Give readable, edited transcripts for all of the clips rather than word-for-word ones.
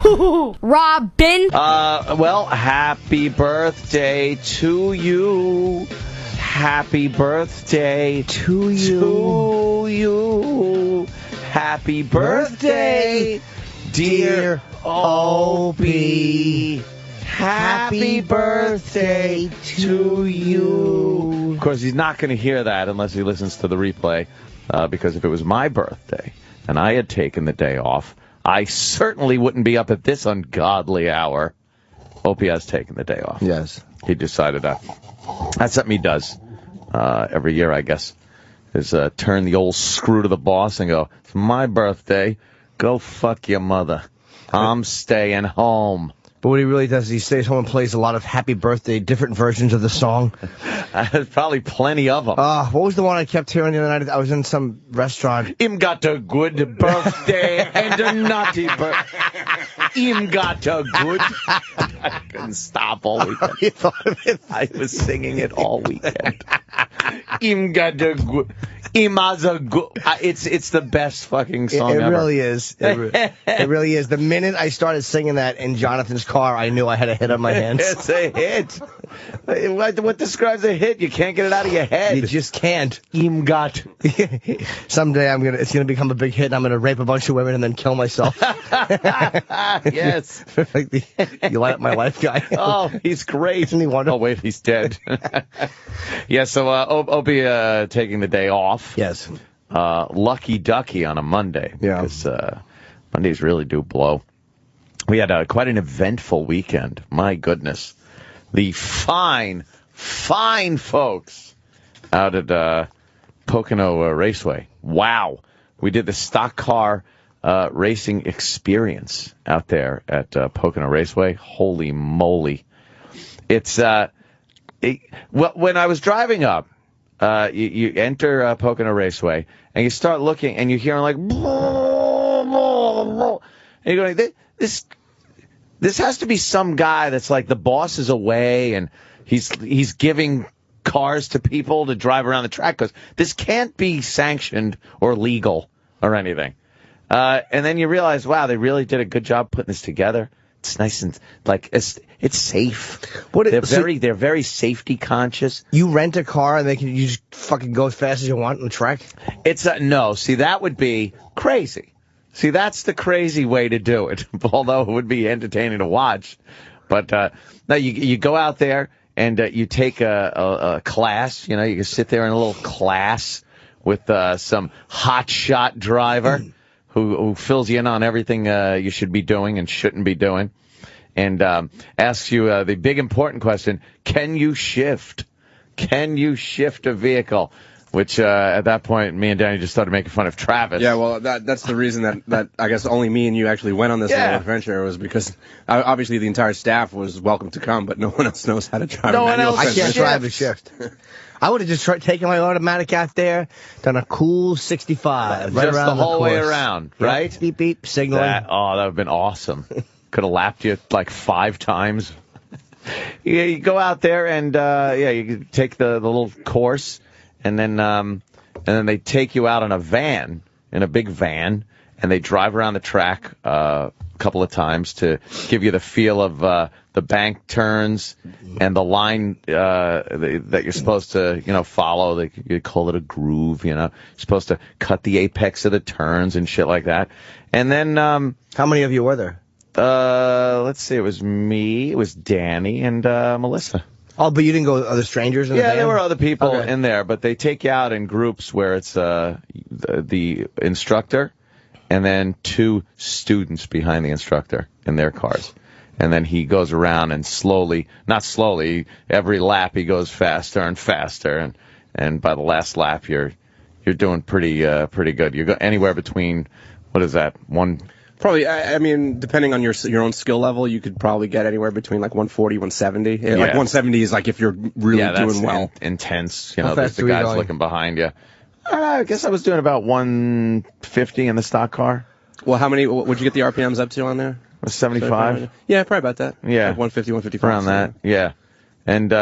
HooHooHooRobin. Well, happy birthday to you. Happy birthday to you. Happy birthday, dear Opie. Happy birthday to you. Of course, he's not going to hear that unless he listens to the replay, because if it was my birthday and I had taken the day off, I certainly wouldn't be up at this ungodly hour. Opie has taken the day off. Yes. He decided that. That's something he does every year, I guess, is turn the old screw to the boss and go, it's my birthday. Go fuck your mother. I'm staying home. But what he really does is he stays home and plays a lot of Happy Birthday, different versions of the song. There's probably plenty of them. What was the one I kept hearing the other night? I was in some restaurant. Him got a good birthday and a naughty birthday. Him got a good... I couldn't stop all weekend. You thought of it? I was singing it all weekend. Him got a good... Him has a good... It's the best fucking song ever. It really is. It really is. The minute I started singing that in Jonathan's car, I knew I had a hit on my hands. It's a hit. What describes a hit? You can't get it out of your head. You just can't. Him got... Someday it's gonna become a big hit, and I'm gonna rape a bunch of women and then kill myself. Yes. Like you light up my life guy. Oh, he's great. Isn't he wonderful? Oh, wait, he's dead. Yeah, so Opie taking the day off. Yes. Lucky ducky on a Monday. Yeah. Because Mondays really do blow. We had quite an eventful weekend. My goodness. The fine folks out at Pocono Raceway. Wow. We did the stock car racing experience out there at Pocono Raceway. Holy moly. It's when I was driving up, you enter Pocono Raceway and you start looking and you hear like blah, blah, blah, and you're going, this has to be some guy that's like the boss is away and he's giving cars to people to drive around the track, because this can't be sanctioned or legal or anything. And then you realize, wow, they really did a good job putting this together. It's nice and like it's safe. They're very safety conscious. You rent a car and you just fucking go as fast as you want on the track? It's no. See, that would be crazy. See, that's the crazy way to do it. Although it would be entertaining to watch. But no, you go out there and you take a class. You know, you can sit there in a little class with some hotshot driver who fills you in on everything you should be doing and shouldn't be doing, and asks you the big important question: can you shift? Can you shift a vehicle? Which at that point, me and Danny just started making fun of Travis. Yeah, well, that's the reason that I guess only me and you actually went on this little adventure, was because obviously the entire staff was welcome to come, but no one else knows how to drive. No one else. I can't drive a shift. I would have just taken my automatic out there, done a cool 65, right just around the whole way course. around, right? Yep. Beep beep, signaling. That would have been awesome. Could have lapped you like 5 times. Yeah, you go out there and you take the little course. And then they take you out in a big van, and they drive around the track a couple of times to give you the feel of the bank turns and the line that you're supposed to, follow. You call it a groove, You're supposed to cut the apex of the turns and shit like that. And then how many of you were there? Let's see, it was me, it was Danny, and Melissa. Oh, but you didn't go with other strangers in the van? There were other people in there, but they take you out in groups where it's the instructor and then 2 students behind the instructor in their cars. And then he goes around and not slowly, every lap he goes faster and faster. And by the last lap, you're doing pretty good. You go anywhere between, what is that, Probably, I mean, depending on your own skill level, you could probably get anywhere between like 140, 170. Yeah. Like 170 is like if you're really doing well. Intense. There's the guys looking behind you. I guess I was doing about 150 in the stock car. Well, would you get the RPMs up to on there? 75? Yeah, probably about that. Yeah. Like 150, 155. Around that, yeah. And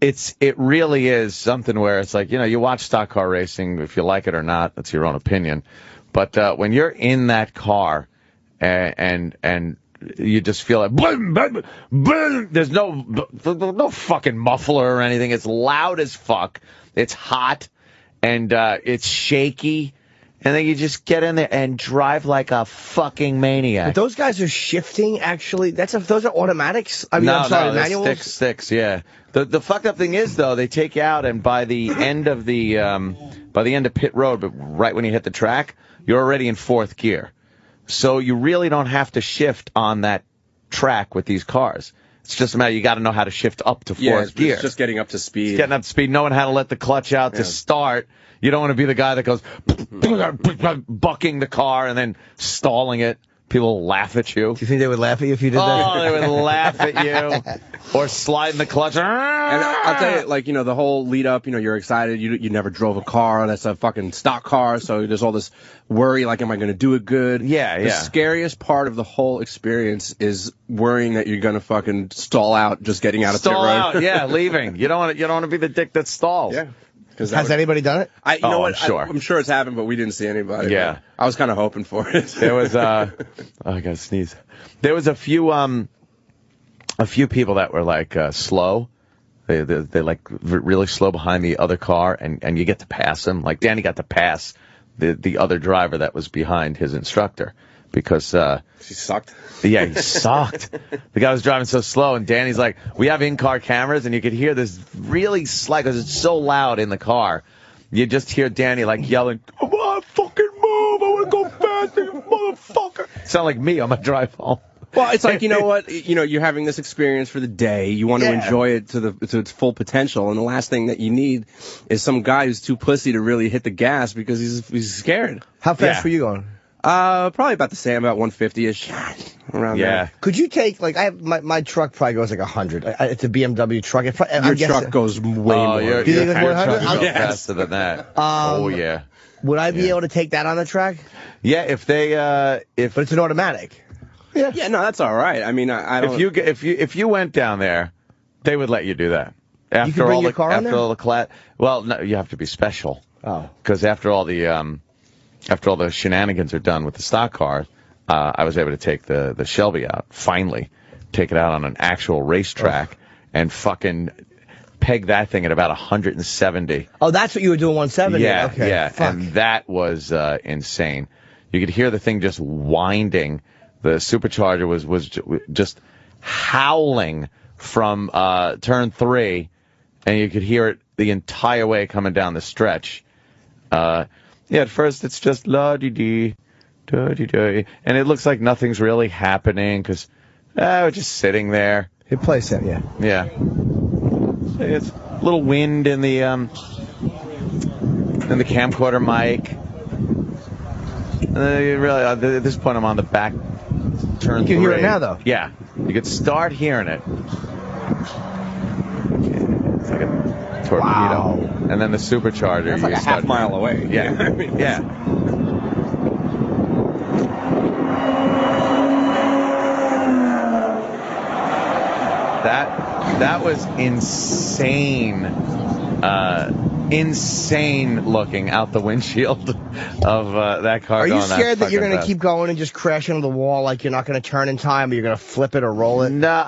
it really is something where it's like, you watch stock car racing, if you like it or not, that's your own opinion. But when you're in that car and you just feel like boom, boom, boom. There's no fucking muffler or anything. It's loud as fuck. It's hot and it's shaky. And then you just get in there and drive like a fucking maniac. But those guys are shifting, actually. Those are automatics? I mean, I'm sorry, manuals? Sticks, yeah. The fucked up thing is, though, they take you out, and by the end of pit road, but right when you hit the track, you're already in fourth gear. So you really don't have to shift on that track with these cars. It's just a matter, you got to know how to shift up to fourth gear. It's just getting up to speed. It's getting up to speed, knowing how to let the clutch out to start. You don't want to be the guy that goes bucking the car and then stalling it. People laugh at you. Do you think they would laugh at you if you did that? Oh, they would laugh at you. Or sliding the clutch. And I'll tell you, like, the whole lead up, you're excited. You never drove a car. That's a fucking stock car. So there's all this worry, like, am I going to do it good? Yeah. The scariest part of the whole experience is worrying that you're going to fucking stall out just getting out of pit road. Stall out, yeah, leaving. You don't want to be the dick that stalls. Yeah. Has anybody done it? You know what? I'm sure it's happened, but we didn't see anybody. Yeah. I was kind of hoping for it. There was, I gotta sneeze. There was a few people that were like slow. They like really slow behind the other car, and you get to pass them. Like Danny got to pass the other driver that was behind his instructor because she sucked. Yeah, he sucked. The guy was driving so slow, and Danny's like, we have in-car cameras, and you could hear this really slight, because it's so loud in the car. You just hear Danny, like, yelling, come on, fucking move, I want to go faster, you motherfucker. Sound like me on my drive home. Well, it's like, you know what, you're having this experience for the day. You want to enjoy it to its full potential, and the last thing that you need is some guy who's too pussy to really hit the gas because he's scared. How fast were you going? Probably about the same, about 150-ish, around there. Could you take, like, I have my truck probably goes like 100. It's a BMW truck. Your truck goes way more. Do you think it's 100? I'll go faster than that. Oh, yeah. Would I be able to take that on the track? Yeah, if but it's an automatic. Yeah, no, that's all right. I mean, I don't. If you went down there, they would let you do that. After you can bring your car on there? all the well, no, you have to be special. Oh. Because after all the shenanigans are done with the stock car, I was able to take the Shelby out, finally, take it out on an actual racetrack and fucking peg that thing at about 170. Oh, that's what you were doing, 170? Yeah, okay. yeah, Fuck. and that was insane. You could hear the thing just winding. The supercharger was just howling from turn 3, and you could hear it the entire way coming down the stretch. At first it's just la-dee-dee, da-dee-dee, and it looks like nothing's really happening because we're just sitting there. It plays that, yeah. Yeah. It's a little wind in the camcorder mic. And then you really, at this point, I'm on the back turn 3. You can hear it now, though. Yeah. You could start hearing it. It's like a torpedo. Wow. And then the supercharger. That's like a half mile away. Yeah. I mean, yeah. That was insane. Insane looking out the windshield of that car. Are you scared that you're going to keep going and just crash into the wall, like you're not going to turn in time, or you're going to flip it or roll it? No,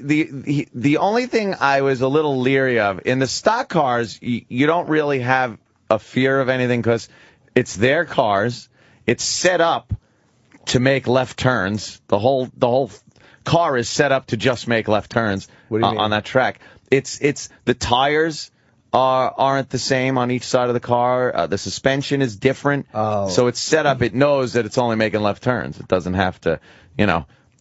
the only thing I was a little leery of, in the stock cars, you don't really have a fear of anything because it's their cars. It's set up to make left turns. The whole car is set up to just make left turns on that track. It's the tires aren't the same on each side of the car. The suspension is different. Oh. So it's set up. It knows that it's only making left turns. It doesn't have to,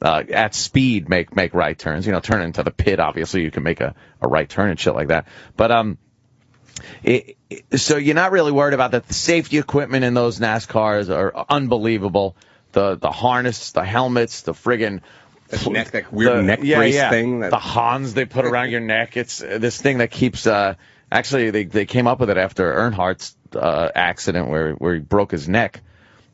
at speed make right turns. Turn into the pit. Obviously, you can make a right turn and shit like that. But so you're not really worried about that. The safety equipment in those NASCARs are unbelievable. The harness, the helmets, the friggin' that weird neck brace thing. The Hans they put around your neck. It's this thing that keeps. Actually, they came up with it after Earnhardt's accident where he broke his neck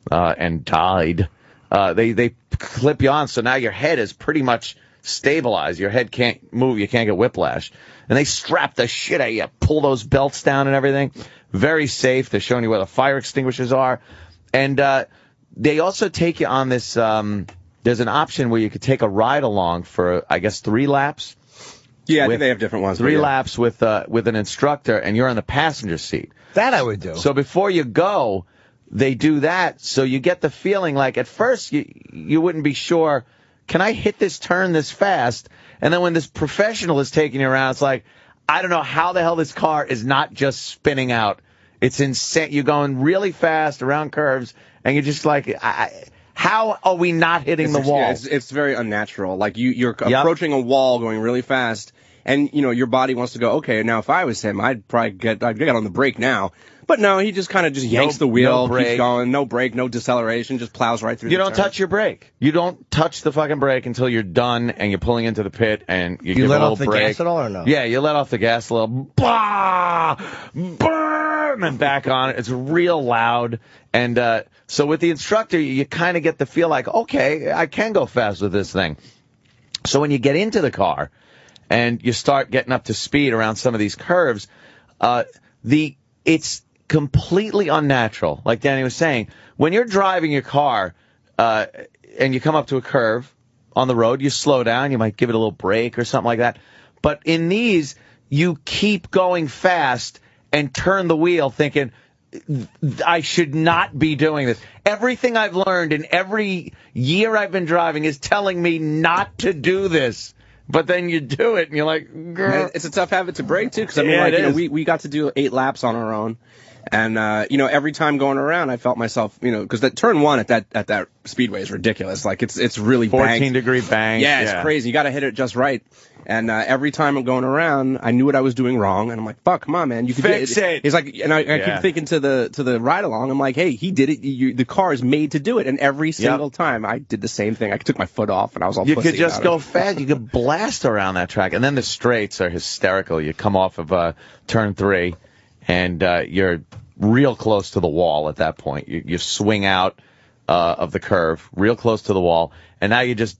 and died. They clip you on, so now your head is pretty much stabilized. Your head can't move. You can't get whiplash. And they strap the shit out of you. Pull those belts down and everything. Very safe. They're showing you where the fire extinguishers are. And they also take you on this there's an option where you could take a ride along for, I guess, 3 laps. Yeah, I think they have different ones. 3 laps with an instructor, and you're in the passenger seat. That I would do. So before you go, they do that, so you get the feeling like at first you wouldn't be sure, can I hit this turn this fast? And then when this professional is taking you around, it's like, I don't know how the hell this car is not just spinning out. It's insane. You're going really fast around curves, and you're just like, how are we not hitting the wall? Yeah, it's very unnatural. Like you're approaching a wall going really fast, and your body wants to go, okay, now if I was him, I'd get on the brake now. But no, he just kind of yanks the wheel, keeps going, no brake, no deceleration, just plows right through the turn. You don't touch your brake. You don't touch the fucking brake until you're done and you're pulling into the pit and you give a little brake. You let off the gas at all or no? Yeah, you let off the gas a little. Bah! Burn! And back on it. It's real loud. And so with the instructor, you kind of get the feel like, okay, I can go fast with this thing. So when you get into the car and you start getting up to speed around some of these curves, it's completely unnatural. Like Danny was saying, when you're driving your car and you come up to a curve on the road, you slow down, you might give it a little brake or something like that. But in these, you keep going fast and turn the wheel thinking, I should not be doing this. Everything I've learned in every year I've been driving is telling me not to do this. But then you do it, and you're like, girl. It's a tough habit to break, too, because, I mean, we got to do 8 laps on our own. And, every time going around, I felt myself, because that turn 1 at that speedway is ridiculous. Like, it's really 14-degree bank. Yeah, it's crazy. You got to hit it just right. And every time I'm going around, I knew what I was doing wrong. And I'm like, fuck, come on, man. You can fix it. He's like, and I keep thinking to the ride along. I'm like, hey, he did it. The car is made to do it. And every single time I did the same thing. I took my foot off and I was all You pussy could just about go it. fast. You could blast around that track. And then the straights are hysterical. You come off of turn 3 and you're real close to the wall at that point. You swing out of the curve, real close to the wall, and now you just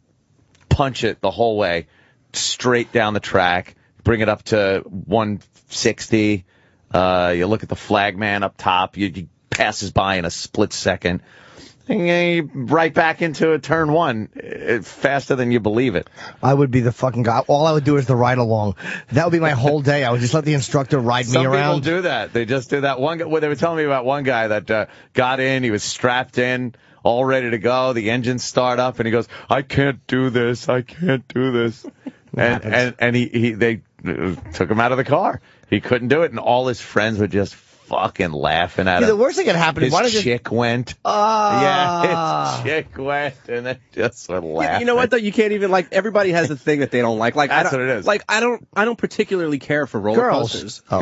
punch it the whole way, straight down the track, bring it up to 160. You look at the flagman up top. You passes by in a split second. And you're right back into a turn 1 faster than you believe it. I would be the fucking guy. All I would do is the ride along. That would be my whole day. I would just let the instructor ride me around. Some people do that. They just do that. They were telling me about one guy that got in. He was strapped in, all ready to go. The engines start up, and he goes, "I can't do this. I can't do this." and they took him out of the car. He couldn't do it, and all his friends were just fucking laughing at him. The worst thing that happened is his chick went. Yeah, his chick went, and they just were laughing. You know what though? You can't even everybody has a thing that they don't like. Like that's what it is. Like I don't particularly care for roller coasters. Oh.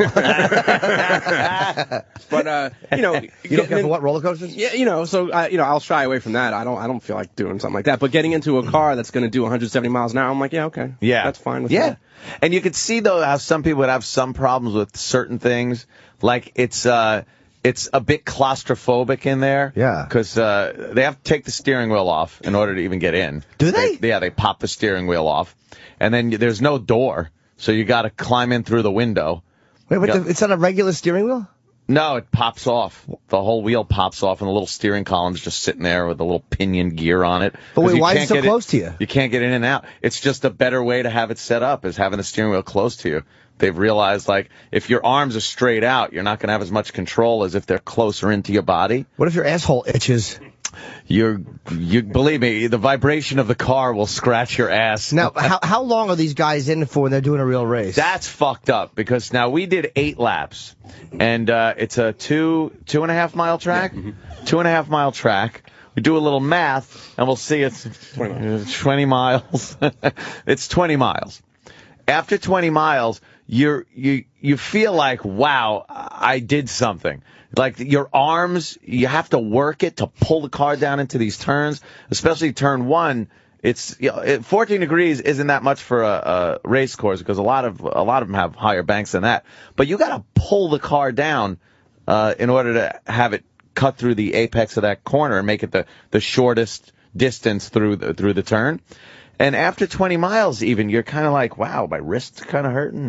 But you don't care for what, roller coasters? Yeah, so I'll shy away from that. I don't feel like doing something like that. But getting into a car that's going to do 170 miles an hour, I'm like, yeah, okay, that's fine with me. And you could see though how some people would have some problems with certain things. Like it's a bit claustrophobic in there. Yeah. Because they have to take the steering wheel off in order to even get in. Do they? They pop the steering wheel off. And then there's no door, so you got to climb in through the window. Wait, but it's on a regular steering wheel? No, it pops off. The whole wheel pops off, and the little steering column's just sitting there with a little pinion gear on it. But wait, why is it so close to you? You can't get in and out. It's just a better way to have it set up, is having the steering wheel close to you. They've realized, if your arms are straight out, you're not going to have as much control as if they're closer into your body. What if your asshole itches? You believe me, the vibration of the car will scratch your ass. Now, how long are these guys in for when they're doing a real race? That's fucked up, because now we did 8 laps, and it's a 2.5 mile track. Yeah. Mm-hmm. 2.5 mile track. We do a little math, and we'll see it's 20 miles. It's 20 miles. After 20 miles, you feel like, wow, I did something. Like your arms, you have to work it to pull the car down into these turns, especially turn 1. It's 14 degrees isn't that much for a race course, because a lot of them have higher banks than that. But you got to pull the car down in order to have it cut through the apex of that corner and make it the shortest distance through the turn. And after 20 miles, even, you're kind of like, wow, my wrist's kind of hurting.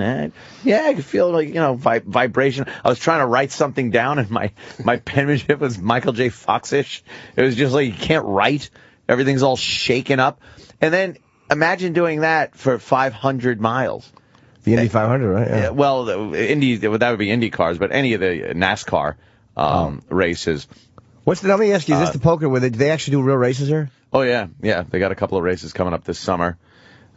Yeah, I can feel like, vibration. I was trying to write something down, and my penmanship was Michael J. Fox-ish. It was just like, you can't write. Everything's all shaken up. And then imagine doing that for 500 miles. The Indy 500, right? Yeah. Well, that would be Indy cars, but any of the NASCAR races. Let me ask you, is this the Pocono where do they actually do real races here? Oh, yeah. Yeah, they got a couple of races coming up this summer.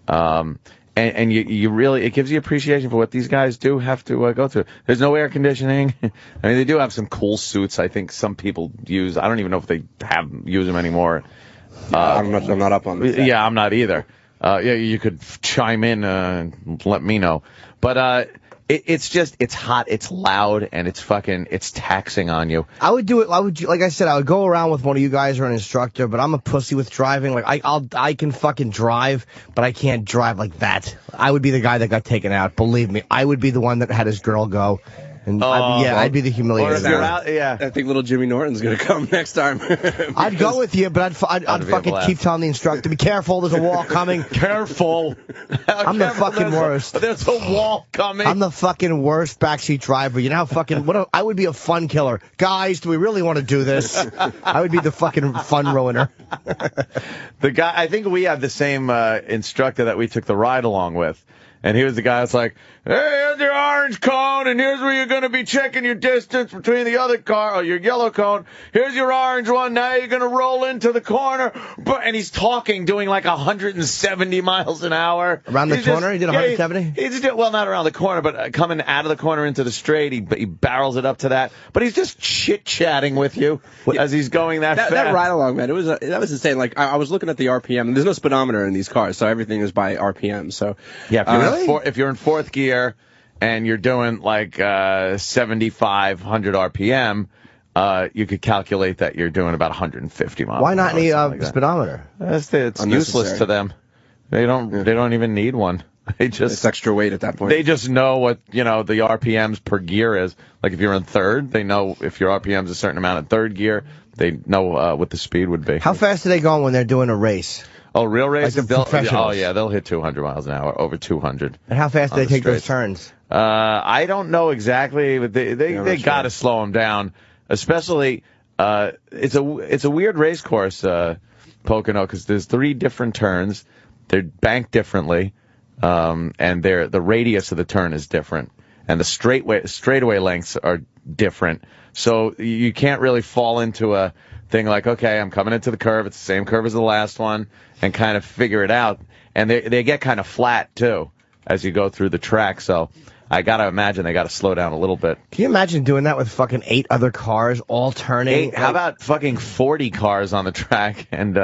And you really, it gives you appreciation for what these guys do have to go through. There's no air conditioning. I mean, they do have some cool suits. I think some people use. I don't even know if they use them anymore. I'm not up on this. Yeah, I'm not either. Yeah, you could chime in and let me know. But it's hot, it's loud, and it's taxing on you. I would do it. Like I said, I would go around with one of you guys or an instructor. But I'm a pussy with driving. Like I can fucking drive, but I can't drive like that. I would be the guy that got taken out. Believe me, I would be the one that had his girl go. And I'd be the humiliated. I think little Jimmy Norton's gonna come next time. I'd go with you, but I'd fucking keep telling the instructor, "Be careful, there's a wall coming." Careful. I'm the fucking worst. There's a wall coming. I'm the fucking worst backseat driver. You know how fucking I would be a fun killer. Guys, do we really want to do this? I would be the fucking fun ruiner. The guy, I think we had the same instructor that we took the ride along with. And he was the guy that's like, hey, here's your orange cone, and here's where you're going to be checking your distance between the other car, or your yellow cone. Here's your orange one. Now you're going to roll into the corner. And he's talking, doing like 170 miles an hour. Around the corner? He did 170? He just did, well, not around the corner, but coming out of the corner into the straight, he barrels it up to that. But he's just chit-chatting with you as he's going that fast. That ride-along, man, that was insane. Like, I was looking at the RPM, and there's no speedometer in these cars, so everything is by RPM. So, yeah, if you're in fourth gear and you're doing like 7,500 RPM, you could calculate that you're doing about 150 miles. Why not any speedometer? It's useless to them. They don't even need one. It's extra weight at that point. They just know what the RPMs per gear is. Like if you're in third, they know if your RPM's a certain amount in third gear. They know what the speed would be. How fast are they going when they're doing a race? Oh, real races? Like the professionals? Oh, yeah, they'll hit 200 miles an hour, over 200. And how fast do they take those turns? I don't know exactly, but they got to slow them down. Especially, it's a weird race course, Pocono, because there's 3 different turns. They're banked differently, and the radius of the turn is different, and the straightaway lengths are different. So you can't really fall into a thing like, okay, I'm coming into the curve, it's the same curve as the last one, and kind of figure it out. And they get kind of flat, too, as you go through the track. So I got to imagine they got to slow down a little bit. Can you imagine doing that with fucking 8 other cars all turning? How about fucking 40 cars on the track and,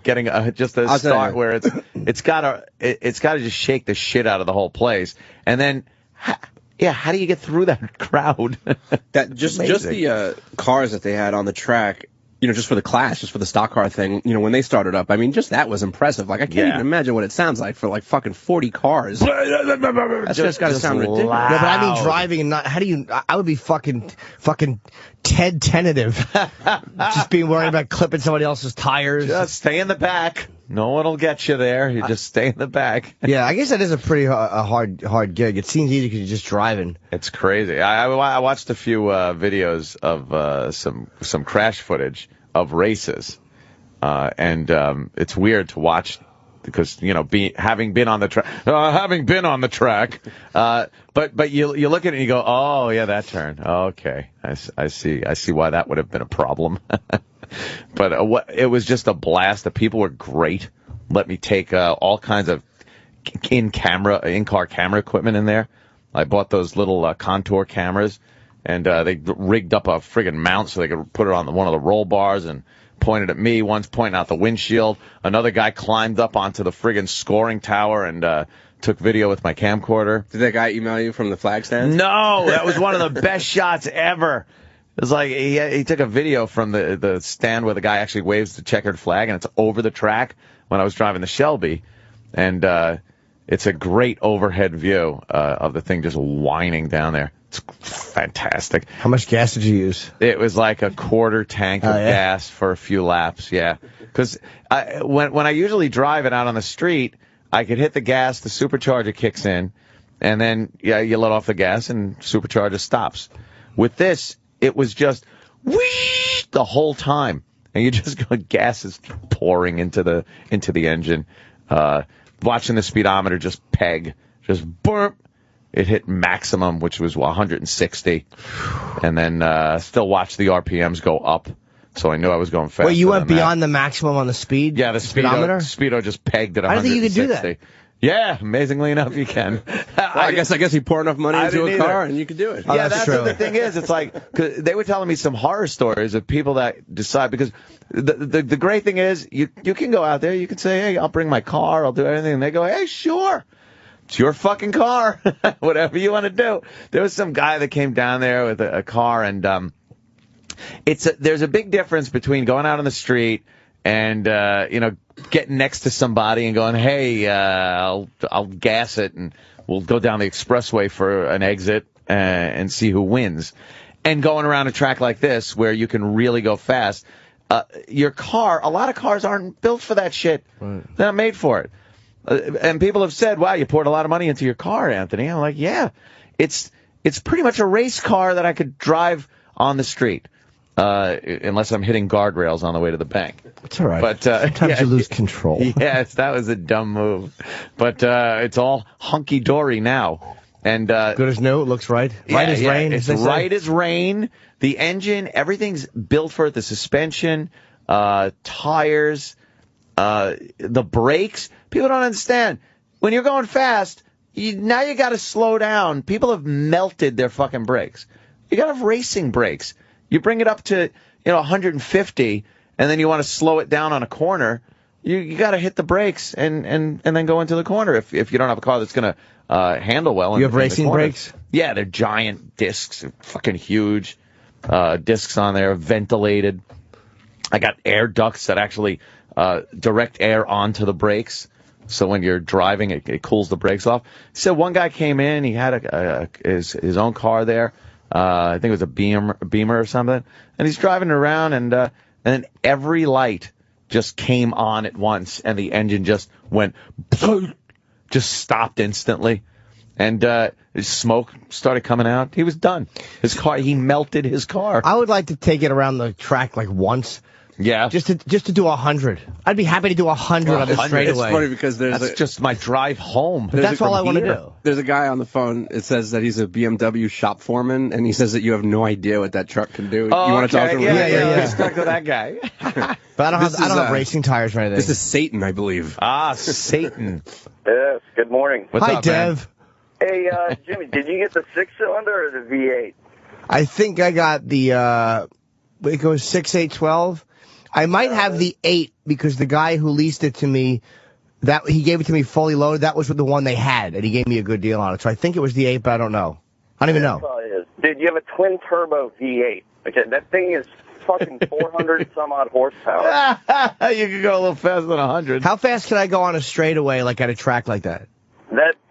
getting just a start where it's got to just shake the shit out of the whole place. And then, how do you get through that crowd? Just the cars that they had on the track, just for the class, just for the stock car thing, when they started up, I mean, just that was impressive. Like, I can't even imagine what it sounds like for, like, fucking 40 cars. That's just got to sound ridiculous. No, but I mean driving and not, I would be fucking Ted tentative. Just being worried about clipping somebody else's tires. Just stay in the back. No one will get you there. You just stay in the back. Yeah, I guess that is a pretty hard gig. It seems easy because you're just driving. It's crazy. I watched a few videos of some crash footage of races, and it's weird to watch because having been on the track, but you look at it and you go, oh yeah, that turn. Okay, I see why that would have been a problem. But it was just a blast. The people were great. Let me take all kinds of in-car camera equipment in there. I bought those little contour cameras, and they rigged up a friggin' mount so they could put it on one of the roll bars and pointed at me. One's pointing out the windshield. Another guy climbed up onto the friggin' scoring tower and took video with my camcorder. Did that guy email you from the flag stand? No, that was one of the best shots ever. It was like he took a video from the stand where the guy actually waves the checkered flag, and it's over the track when I was driving the Shelby. And it's a great overhead view of the thing just whining down there. It's fantastic. How much gas did you use? It was like a quarter tank of gas for a few laps, yeah. Because when I usually drive it out on the street, I could hit the gas, the supercharger kicks in, and then you let off the gas and supercharger stops. With this, it was just whoosh the whole time. and you just go, gas is pouring into the engine. Watching the speedometer just peg, just burp. It hit maximum, which was 160, and then still watch the RPMs go up. So I knew I was going fast. Wait, you went beyond the maximum on the speed? Yeah, the speedometer? Speedo just pegged at 160. I didn't think you could do that. Yeah, amazingly enough, you can. Well, I guess you pour enough money into a car and you can do it. Yeah, that's what the thing is. It's like, 'cause they were telling me some horror stories of people that decide, because the great thing is you can go out there, you can say, hey, I'll bring my car, I'll do everything, and they go, hey, sure. It's your fucking car. Whatever you want to do. There was some guy that came down there with a car, and there's a big difference between going out on the street and getting next to somebody and going, hey, I'll gas it and we'll go down the expressway for an exit and see who wins. And going around a track like this where you can really go fast, your car, a lot of cars aren't built for that shit. Right. They're not made for it. And people have said, wow, you poured a lot of money into your car, Anthony. I'm like, yeah, it's pretty much a race car that I could drive on the street. Unless I'm hitting guardrails on the way to the bank. It's all right. But, sometimes you lose control. Yes, that was a dumb move. But it's all hunky-dory now. And good as new, it looks right. Right as rain. It's right as rain. The engine, everything's built for it. The suspension, tires, the brakes. People don't understand. When you're going fast, now you got to slow down. People have melted their fucking brakes. You got to have racing brakes. You bring it up to 150, and then you want to slow it down on a corner. You got to hit the brakes and then go into the corner if you don't have a car that's going to handle well. You have racing brakes? Yeah, they're giant discs, fucking huge discs on there, ventilated. I got air ducts that actually direct air onto the brakes. So when you're driving, it cools the brakes off. So one guy came in, he had his own car there. I think it was a Beamer or something. And he's driving around, and then every light just came on at once, and the engine just went, just stopped instantly. And his smoke started coming out. He was done. He melted his car. I would like to take it around the track like once. Yeah. Just to do 100. I'd be happy to do 100 on the straightaway. It's funny because that's just my drive home. But that's all I want to do. There's a guy on the phone. It says that he's a BMW shop foreman, and he says that you have no idea what that truck can do. Oh, you want to talk to him? Yeah. Stuck to that guy. But I don't have racing tires or anything. This is Satan, I believe. Ah, Satan. Yes. Good morning. Hi, up, Dev. Man? Hey, Jimmy, did you get the 6-cylinder or the V8? I think I got the it goes 6, 8, 12. I might have the 8 because the guy who leased it to me, that he gave it to me fully loaded. That was the one they had, and he gave me a good deal on it. So I think it was the 8, but I don't know. I don't even know. Probably is. Dude, you have a twin turbo V8. Okay, that thing is fucking 400 some odd horsepower. You could go a little faster than 100. How fast can I go on a straightaway, like at a track like that?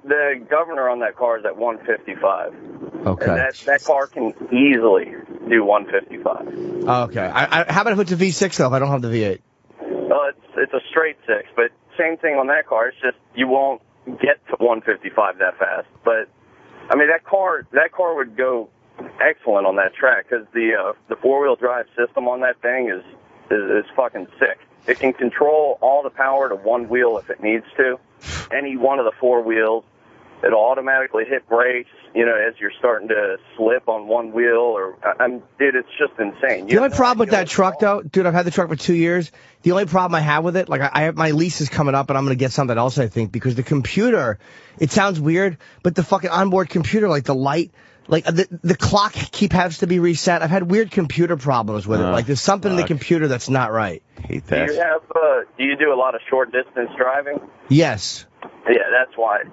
The governor on that car is at 155. Okay. And that car can easily do 155. Okay. How about if it's a V6 though? If I don't have the V8. Well, it's a straight 6, but same thing on that car. It's just you won't get to 155 that fast. But I mean that car would go excellent on that track because the 4-wheel drive system on that thing is fucking sick. It can control all the power to one wheel if it needs to. Any one of the 4 wheels. It'll automatically hit brakes, as you're starting to slip on one wheel. Dude, it's just insane. The only problem with that truck, though, dude, I've had the truck for 2 years. The only problem I have with it, like I have my lease is coming up, and I'm going to get something else, I think, because the computer, it sounds weird, but the fucking onboard computer, like the light, like the clock has to be reset. I've had weird computer problems with it. Like there's something in the computer that's not right. Hate that. Do you do a lot of short distance driving? Yes. Yeah, that's why.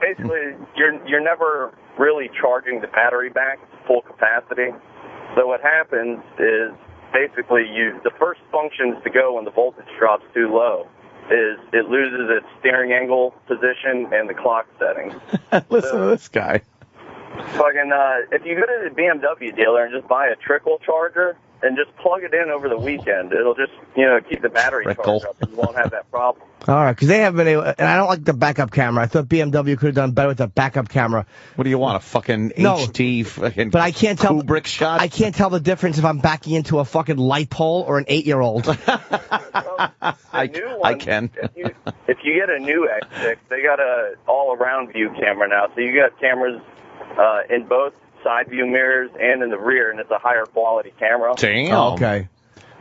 Basically, you're never really charging the battery back to full capacity. So what happens is basically the first functions to go when the voltage drops too low is it loses its steering angle position and the clock settings. Listen to this guy. Fucking, if you go to the BMW dealer and just buy a trickle charger, and just plug it in over the weekend. It'll just, keep the battery charged up, and you won't have that problem. All right, because they have been able, and I don't like the backup camera. I thought BMW could have done better with the backup camera. What do you want, a fucking HD fucking but I can't tell, Kubrick shot? I can't tell the difference if I'm backing into a fucking light pole or an 8-year-old. I can. If you get a new X6, they got a all-around view camera now. So you got cameras in both side view mirrors and in the rear, and it's a higher quality camera. Damn. Oh, okay.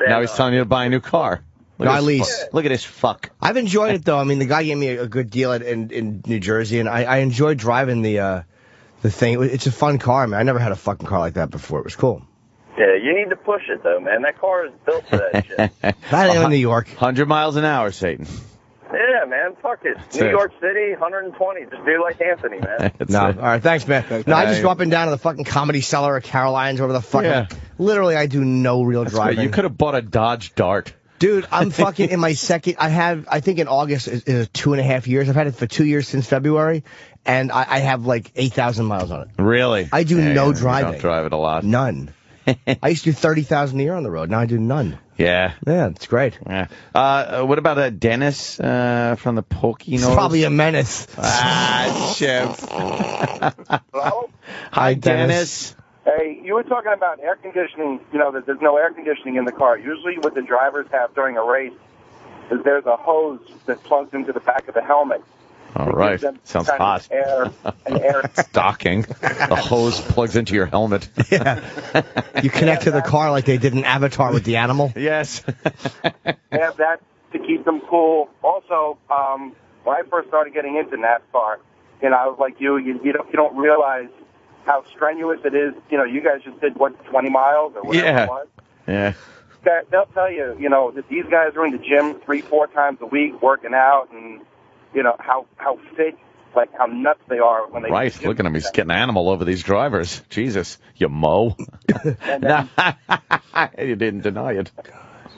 Now he's telling you to buy a new car. Look at this fuck. I've enjoyed it, though. I mean, the guy gave me a good deal in New Jersey, and I enjoyed driving the thing. It's a fun car, man. I never had a fucking car like that before. It was cool. Yeah, you need to push it, though, man. That car is built for that shit. Not in New York. 100 miles an hour, Satan. Yeah, man. Fuck it. New York City, 120. Just do like Anthony, man. All right. Thanks, man. No, I just go up and down to the fucking Comedy Cellar or Caroline's over the fucking... Yeah. Literally, I do no real driving. Right. You could have bought a Dodge Dart. Dude, I'm fucking in my second... I think in August is 2.5 years. I've had it for 2 years since February, and I have like 8,000 miles on it. Really? I do no driving. You don't drive it a lot. None. I used to do 30,000 a year on the road. Now I do none. Yeah. Yeah, it's great. Yeah. What about Dennis from the Pocono? He's probably a menace. Chip. Hello? Hi, Dennis. Hey, you were talking about air conditioning, that there's no air conditioning in the car. Usually what the drivers have during a race is there's a hose that plugs into the back of the helmet. All right. Sounds hot. Air. Stocking. The hose plugs into your helmet. Yeah. You connect to the car like they did in Avatar with the animal. Yes. They have that to keep them cool. Also, when I first started getting into NASCAR, I was like you don't realize how strenuous it is. You guys just did, 20 miles or whatever it was? Yeah. They'll tell you, that these guys are in the gym 3-4 times a week working out, and how fit, like how nuts they are when they... Right, look at him. He's getting animal over these drivers. Jesus, you mow. You didn't deny it.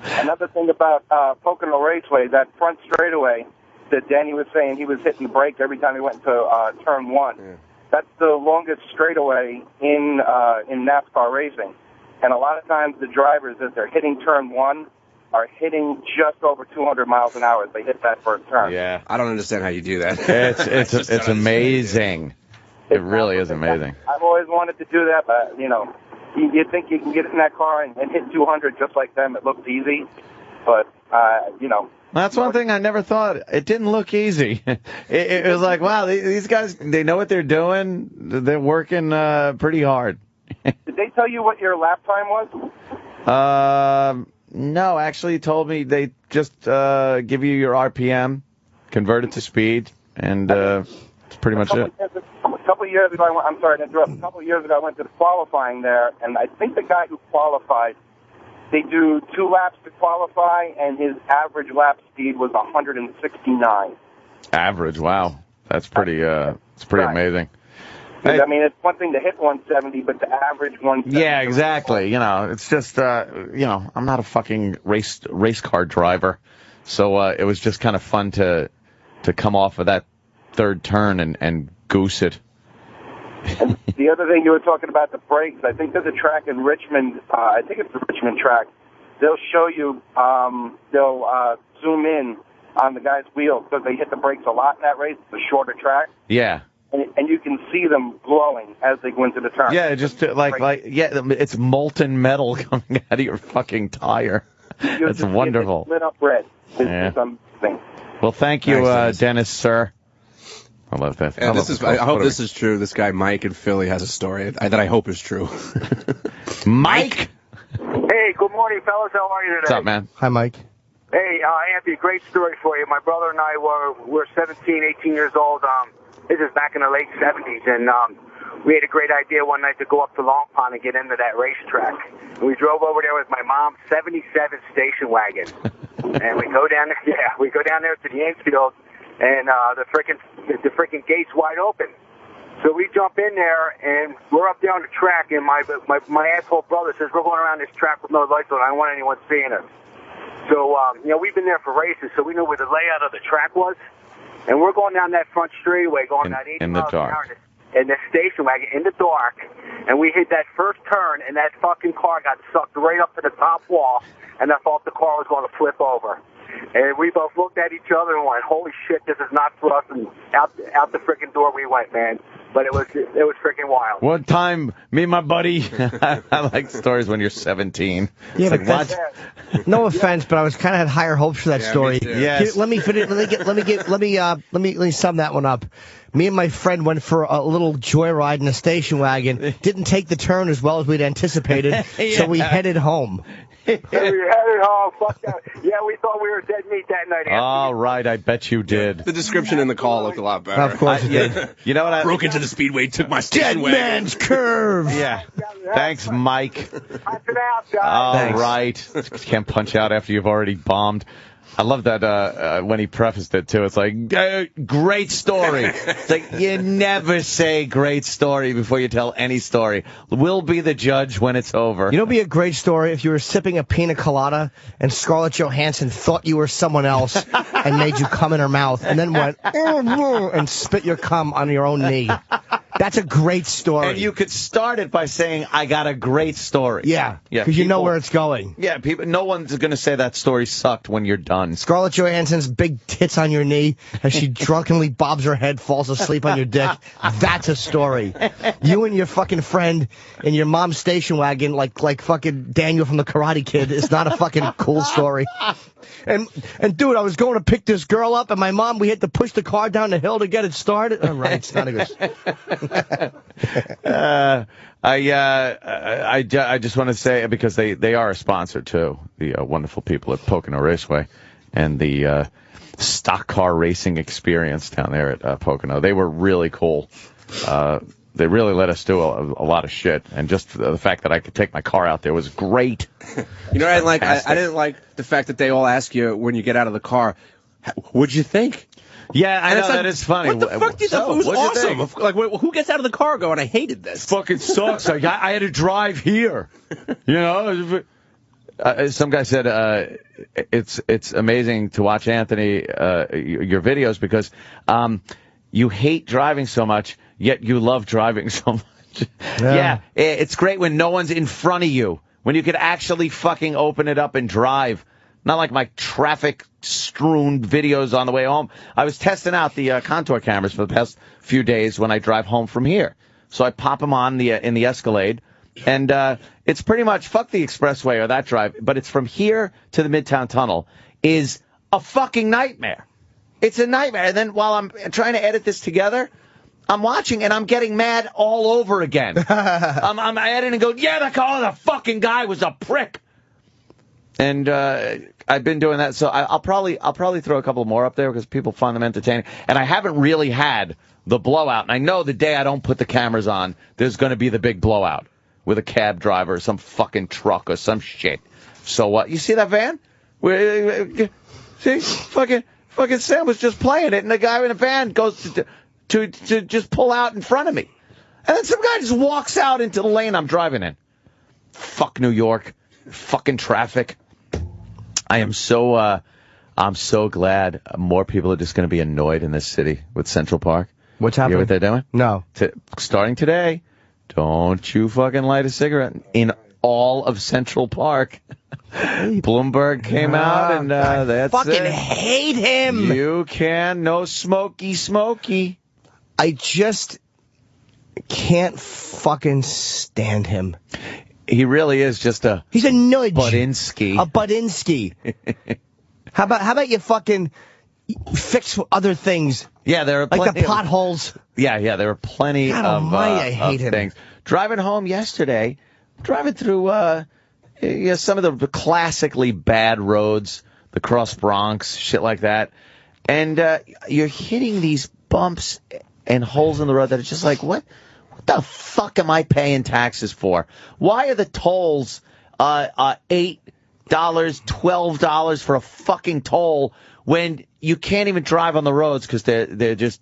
Another thing about Pocono Raceway, that front straightaway that Danny was saying he was hitting the brake every time he went to turn 1. Yeah. That's the longest straightaway in NASCAR racing. And a lot of times the drivers, as they're hitting turn 1, are hitting just over 200 miles an hour as they hit that first turn. Yeah, I don't understand how you do that. It's amazing. It really is amazing. I've always wanted to do that, but, you think you can get in that car and hit 200 just like them. It looks easy, but, That's one thing I never thought. It didn't look easy. It was like, wow, these guys, they know what they're doing. They're working pretty hard. Did they tell you what your lap time was? No, actually, he told me they just give you your RPM, convert it to speed, and that's pretty much it. A couple of years ago, I'm sorry to interrupt. A couple of years ago, I went to the qualifying there, and I think the guy who qualified, they do 2 laps to qualify, and his average lap speed was 169. Average, wow, that's pretty. It's pretty amazing. Hey. I mean, it's one thing to hit 170, but to average 170. Yeah, exactly. It's just, I'm not a fucking race car driver, so it was just kind of fun to come off of that third turn and goose it. And the other thing you were talking about, the brakes, I think there's a track in Richmond, I think it's the Richmond track. They'll show you, they'll zoom in on the guy's wheels because they hit the brakes a lot in that race. It's a shorter track. Yeah. And you can see them glowing as they go into the turn. Yeah, just it's molten metal coming out of your fucking tire. That's wonderful. Lit up red. It's amazing. Well, thank you, Dennis, sir. I love that. Yeah, I hope this is true. This guy Mike in Philly has a story that I hope is true. Mike? Hey, good morning, fellas. How are you today? What's up, man? Hi, Mike. Hey, Anthony, great story for you. My brother and I were 17, 18 years old. This is back in the late 70s, and we had a great idea one night to go up to Long Pond and get into that racetrack. And we drove over there with my mom's 77 station wagon, and we go down there. Yeah, we go down there to the infield, and the freaking gate's wide open. So we jump in there, and we're up there on the track, and my asshole brother says, we're going around this track with no lights on. I don't want anyone seeing us. So, we've been there for races, so we know where the layout of the track was. And we're going down that front straightaway, going about 80 miles an hour. in the station wagon in the dark, and we hit that first turn, and that fucking car got sucked right up to the top wall, and I thought the car was going to flip over. And we both looked at each other and went, "Holy shit, this is not for us!" And out the freaking door we went, man. But it was freaking wild. One time, me and my buddy, I like stories when you're 17. Yeah, it's like, what? No offense, but I was kind of had higher hopes for that story. Yes. Let me finish. Let me sum that one up. Me and my friend went for a little joyride in a station wagon. Didn't take the turn as well as we'd anticipated, so we headed home. We headed home. Fuck that. Yeah, we thought we were dead meat that night. All right, I bet you did. The description in the call looked a lot better. Of course it did. You know what? I broke into the speedway, took my station wagon. Dead man's curve. Yeah. Thanks, Mike. Punch it out, guys. All Thanks. right. Can't punch out after you've already bombed. I love that when he prefaced it, too. It's like, great story. It's like, you never say great story before you tell any story. We'll be the judge when it's over. You know, it'd be a great story if you were sipping a pina colada and Scarlett Johansson thought you were someone else and made you cum in her mouth and then went and spit your cum on your own knee. That's a great story. And you could start it by saying, I got a great story. Yeah, because you know where it's going. Yeah, no one's going to say that story sucked when you're done. Scarlett Johansson's big tits on your knee as she drunkenly bobs her head, falls asleep on your dick. That's a story. You and your fucking friend in your mom's station wagon like fucking Daniel from the Karate Kid is not a fucking cool story. And dude, I was going to pick this girl up, and my mom, we had to push the car down the hill to get it started. All right, it's not a good. I just want to say, because they are a sponsor too, the wonderful people at Pocono Raceway and the stock car racing experience down there at Pocono. They were really cool. They really let us do a lot of shit, and just the fact that I could take my car out there was great. You know what I didn't like? I didn't like the fact that they all ask you when you get out of the car, what'd you think? Yeah, I know, that is funny. What the fuck do you think? It was awesome. Like, who gets out of the car going, I hated this? Fucking sucks. I had to drive here. You know? Some guy said it's amazing to watch Anthony, your videos, because you hate driving so much, yet you love driving so much. Yeah, it's great when no one's in front of you, when you could actually fucking open it up and drive. Not like my traffic-strewn videos on the way home. I was testing out the contour cameras for the past few days when I drive home from here. So I pop them on in the Escalade, and it's pretty much fuck the expressway or that drive, but it's from here to the Midtown Tunnel is a fucking nightmare. It's a nightmare. And then while I'm trying to edit this together, I'm watching and I'm getting mad all over again. I'm editing and go, yeah, the fucking guy was a prick. And I've been doing that, so I'll probably throw a couple more up there because people find them entertaining. And I haven't really had the blowout. And I know the day I don't put the cameras on, there's going to be the big blowout with a cab driver or some fucking truck or some shit. So what? You see that van? See, fucking Sam was just playing it, and the guy in the van goes to just pull out in front of me, and then some guy just walks out into the lane I'm driving in. Fuck New York, fucking traffic. I'm so glad more people are just going to be annoyed in this city with Central Park. What's You happening? hear what they're doing? No. Starting today, don't you fucking light a cigarette in all of Central Park. Bloomberg came out and that's fucking it. hate him. You can no smoky. I just can't fucking stand him. He really is just He's a nudge. Budinsky. A Budinsky. How about you fucking fix other things? Yeah, there are like plenty the potholes. Yeah, there are plenty God of, almighty, I hate him. things. Driving home yesterday, driving through some of the classically bad roads, the Cross Bronx, shit like that, and you're hitting these bumps and holes in the road that are just like, what the fuck am I paying taxes for? Why are the tolls $8, $12 for a fucking toll when you can't even drive on the roads because they're just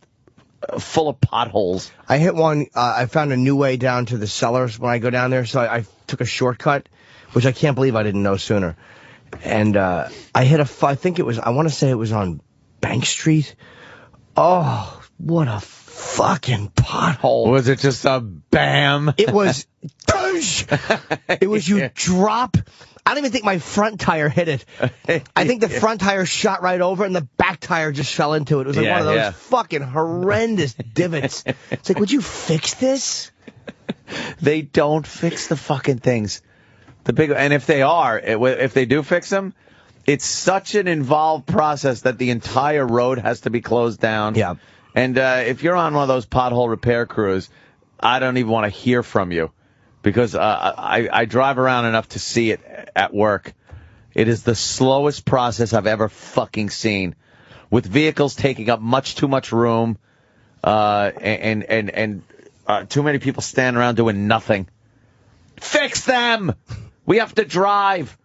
full of potholes? I hit one. I found a new way down to the cellars when I go down there, so I took a shortcut, which I can't believe I didn't know sooner. And I hit I want to say it was on Bank Street. Oh, what a fucking pothole. Was it just a bam? It was, it was you drop. I don't even think my front tire hit it. I think the front tire shot right over and the back tire just fell into it. It was like one of those fucking horrendous divots. It's like, would you fix this? They don't fix the fucking things. And if they do fix them, it's such an involved process that the entire road has to be closed down. Yeah. And if you're on one of those pothole repair crews, I don't even want to hear from you because I drive around enough to see it at work. It is the slowest process I've ever fucking seen, with vehicles taking up much too much room and too many people standing around doing nothing. Fix them! We have to drive.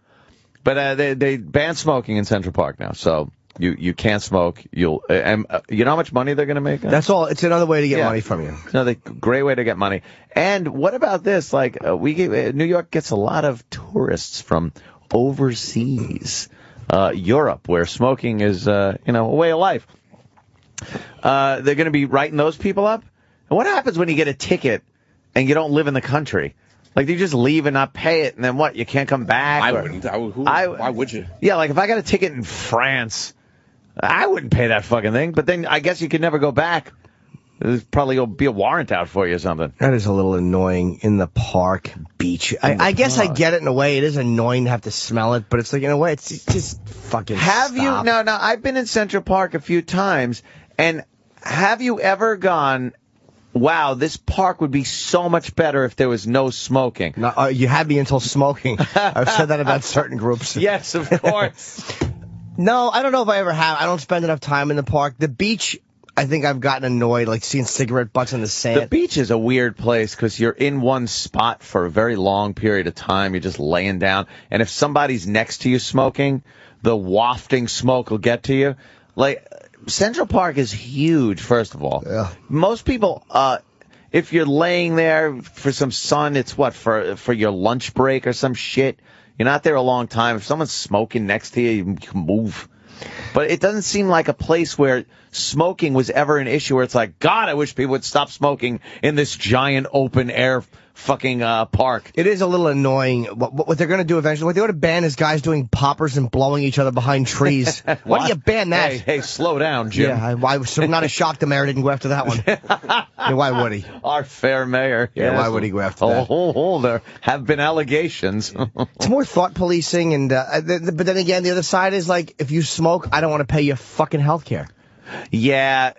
But they banned smoking in Central Park now, so you can't smoke. You know how much money they're going to make? That's all. It's another way to get money from you. It's another great way to get money. And what about this? Like New York gets a lot of tourists from overseas, Europe, where smoking is a way of life. They're going to be writing those people up. And what happens when you get a ticket and you don't live in the country? Like, do you just leave and not pay it, and then what? You can't come back? I wouldn't. Why would you? Yeah, like if I got a ticket in France, I wouldn't pay that fucking thing. But then I guess you could never go back. There's probably will be a warrant out for you or something. That is a little annoying in the park, beach. I guess I get it in a way. It is annoying to have to smell it, but it's like in a way, it's just fucking. Have you? No. I've been in Central Park a few times, and have you ever gone? Wow, this park would be so much better if there was no smoking. No, you had me until smoking. I've said that about certain groups. Yes, of course. No, I don't know if I ever have. I don't spend enough time in the park. The beach, I think I've gotten annoyed, like seeing cigarette butts in the sand. The beach is a weird place because you're in one spot for a very long period of time. You're just laying down. And if somebody's next to you smoking, the wafting smoke will get to you. Like, Central Park is huge, first of all. Yeah. Most people, if you're laying there for some sun, it's what, for your lunch break or some shit? You're not there a long time. If someone's smoking next to you, you can move. But it doesn't seem like a place where smoking was ever an issue where it's like, God, I wish people would stop smoking in this giant open air fucking park. It is a little annoying. What they're going to do eventually, what they ought to ban is guys doing poppers and blowing each other behind trees. Why do you ban that? Hey, slow down, Jim. Yeah, I'm not as shocked the mayor didn't go after that one. Yeah, why would he? Our fair mayor. Yeah, yes. Why would he go after that? There have been allegations. It's more thought policing, and but then again, the other side is like, if you smoke, I don't want to pay your fucking health care. Yeah,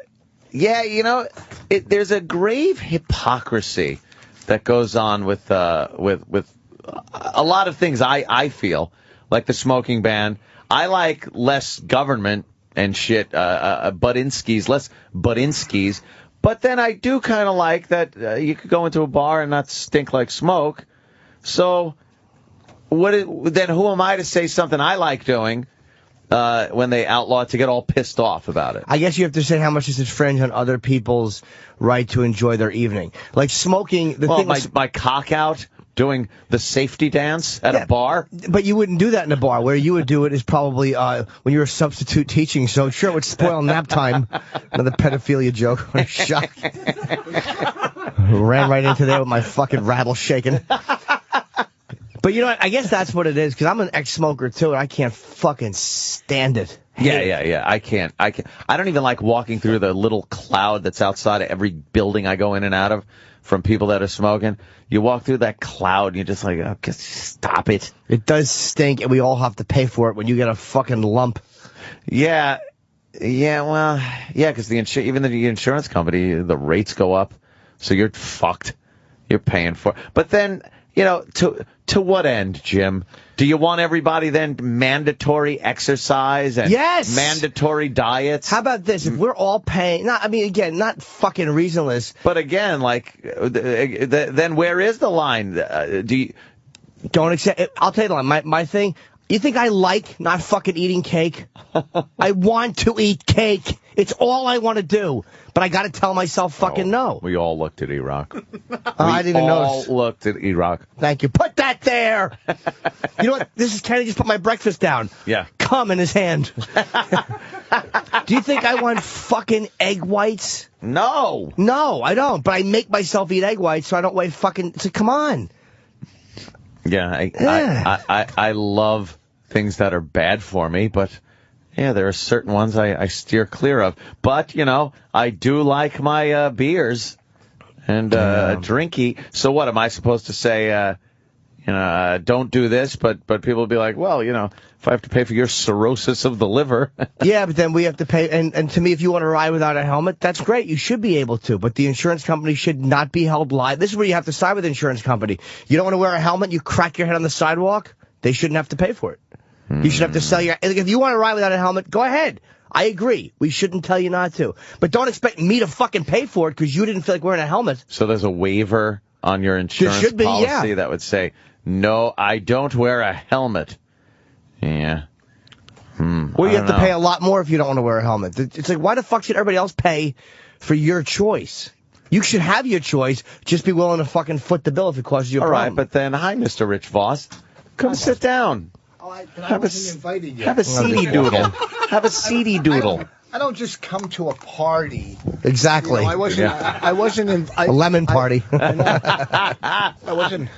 there's a grave hypocrisy that goes on with a lot of things. I feel like the smoking ban. I like less government and shit. Less Budinskis. But then I do kind of like that you could go into a bar and not stink like smoke. So then who am I to say something I like doing when they outlaw it to get all pissed off about it? I guess you have to say how much does it infringe on other people's right to enjoy their evening. Like smoking, my cock out doing the safety dance at a bar. But you wouldn't do that in a bar. Where you would do it is probably when you were substitute teaching. So sure, it would spoil nap time. Another pedophilia joke. What a shock. Ran right into there with my fucking rattle shaking. But you know what? I guess that's what it is, because I'm an ex-smoker too, and I can't fucking stand it. Yeah. I can't. I don't even like walking through the little cloud that's outside of every building I go in and out of from people that are smoking. You walk through that cloud and you're just like, oh, just stop it. It does stink, and we all have to pay for it when you get a fucking lump. Yeah, because even the insurance company, the rates go up, so you're fucked. You're paying for it. But then, to what end, Jim? Do you want everybody then mandatory exercise and mandatory diets? How about this? If we're all paying, not fucking reasonless. But again, then where is the line? Don't accept it. I'll tell you the line. My thing, you think I like not fucking eating cake? I want to eat cake. It's all I want to do. But I got to tell myself fucking no. We all looked at Iraq. I didn't even notice. We all looked at Iraq. Thank you. Put that there. You know what? This is Kenny just put my breakfast down. Yeah. Cum in his hand. Do you think I want fucking egg whites? No. No, I don't. But I make myself eat egg whites so I don't weigh fucking... So come on. Yeah, I love things that are bad for me, but yeah, there are certain ones I steer clear of. But, you know, I do like my beers and drinky. So what, am I supposed to say, don't do this, but people will be like, well, you know, if I have to pay for your cirrhosis of the liver. Yeah, but then we have to pay. And to me, if you want to ride without a helmet, that's great. You should be able to. But the insurance company should not be held liable. This is where you have to side with the insurance company. You don't want to wear a helmet, you crack your head on the sidewalk, they shouldn't have to pay for it. You should have to sell your... If you want to ride without a helmet, go ahead. I agree. We shouldn't tell you not to. But don't expect me to fucking pay for it because you didn't feel like wearing a helmet. So there's a waiver on your insurance policy that would say, no, I don't wear a helmet. Yeah. Or you have to pay a lot more if you don't want to wear a helmet. It's like, why the fuck should everybody else pay for your choice? You should have your choice. Just be willing to fucking foot the bill if it causes you a problem. All right, but then, hi, Mr. Rich Voss. Come sit down. I wasn't invited yet. Have a seedy doodle. Have a seedy doodle. I don't just come to a party. Exactly. You know, I wasn't a lemon party. I wasn't,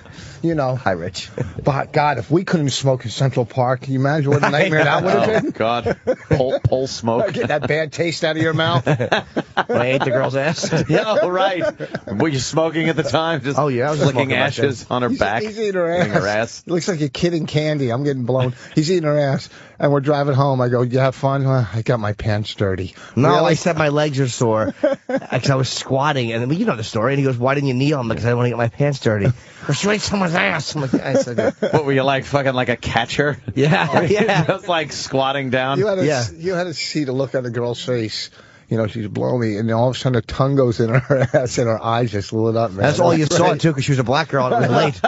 you know. Hi, Rich. But, God, if we couldn't smoke in Central Park, can you imagine what a nightmare that would have been? God. Pole smoke. Get that bad taste out of your mouth. When I ate the girl's ass? Yeah, right. Were you smoking at the time? Just I was flicking ashes on her back. He's eating her ass. It looks like a kid in candy. I'm getting blown. He's eating her ass. And we're driving home. I go, you have fun? I got my pants dirty. No, really? I said my legs are sore. Because I was squatting. And you know the story. And he goes, why didn't you kneel? I'm like, because I didn't want to get my pants dirty. Or she ate someone's ass. I'm like, I said, what were you like, fucking like a catcher? Yeah. Yeah. Just like squatting down? You had to see the look on the girl's face. You know, she's blowing me, and all of a sudden her tongue goes in her ass, and her eyes just lit up, man. That's all you saw, too, because she was a black girl, and it was late.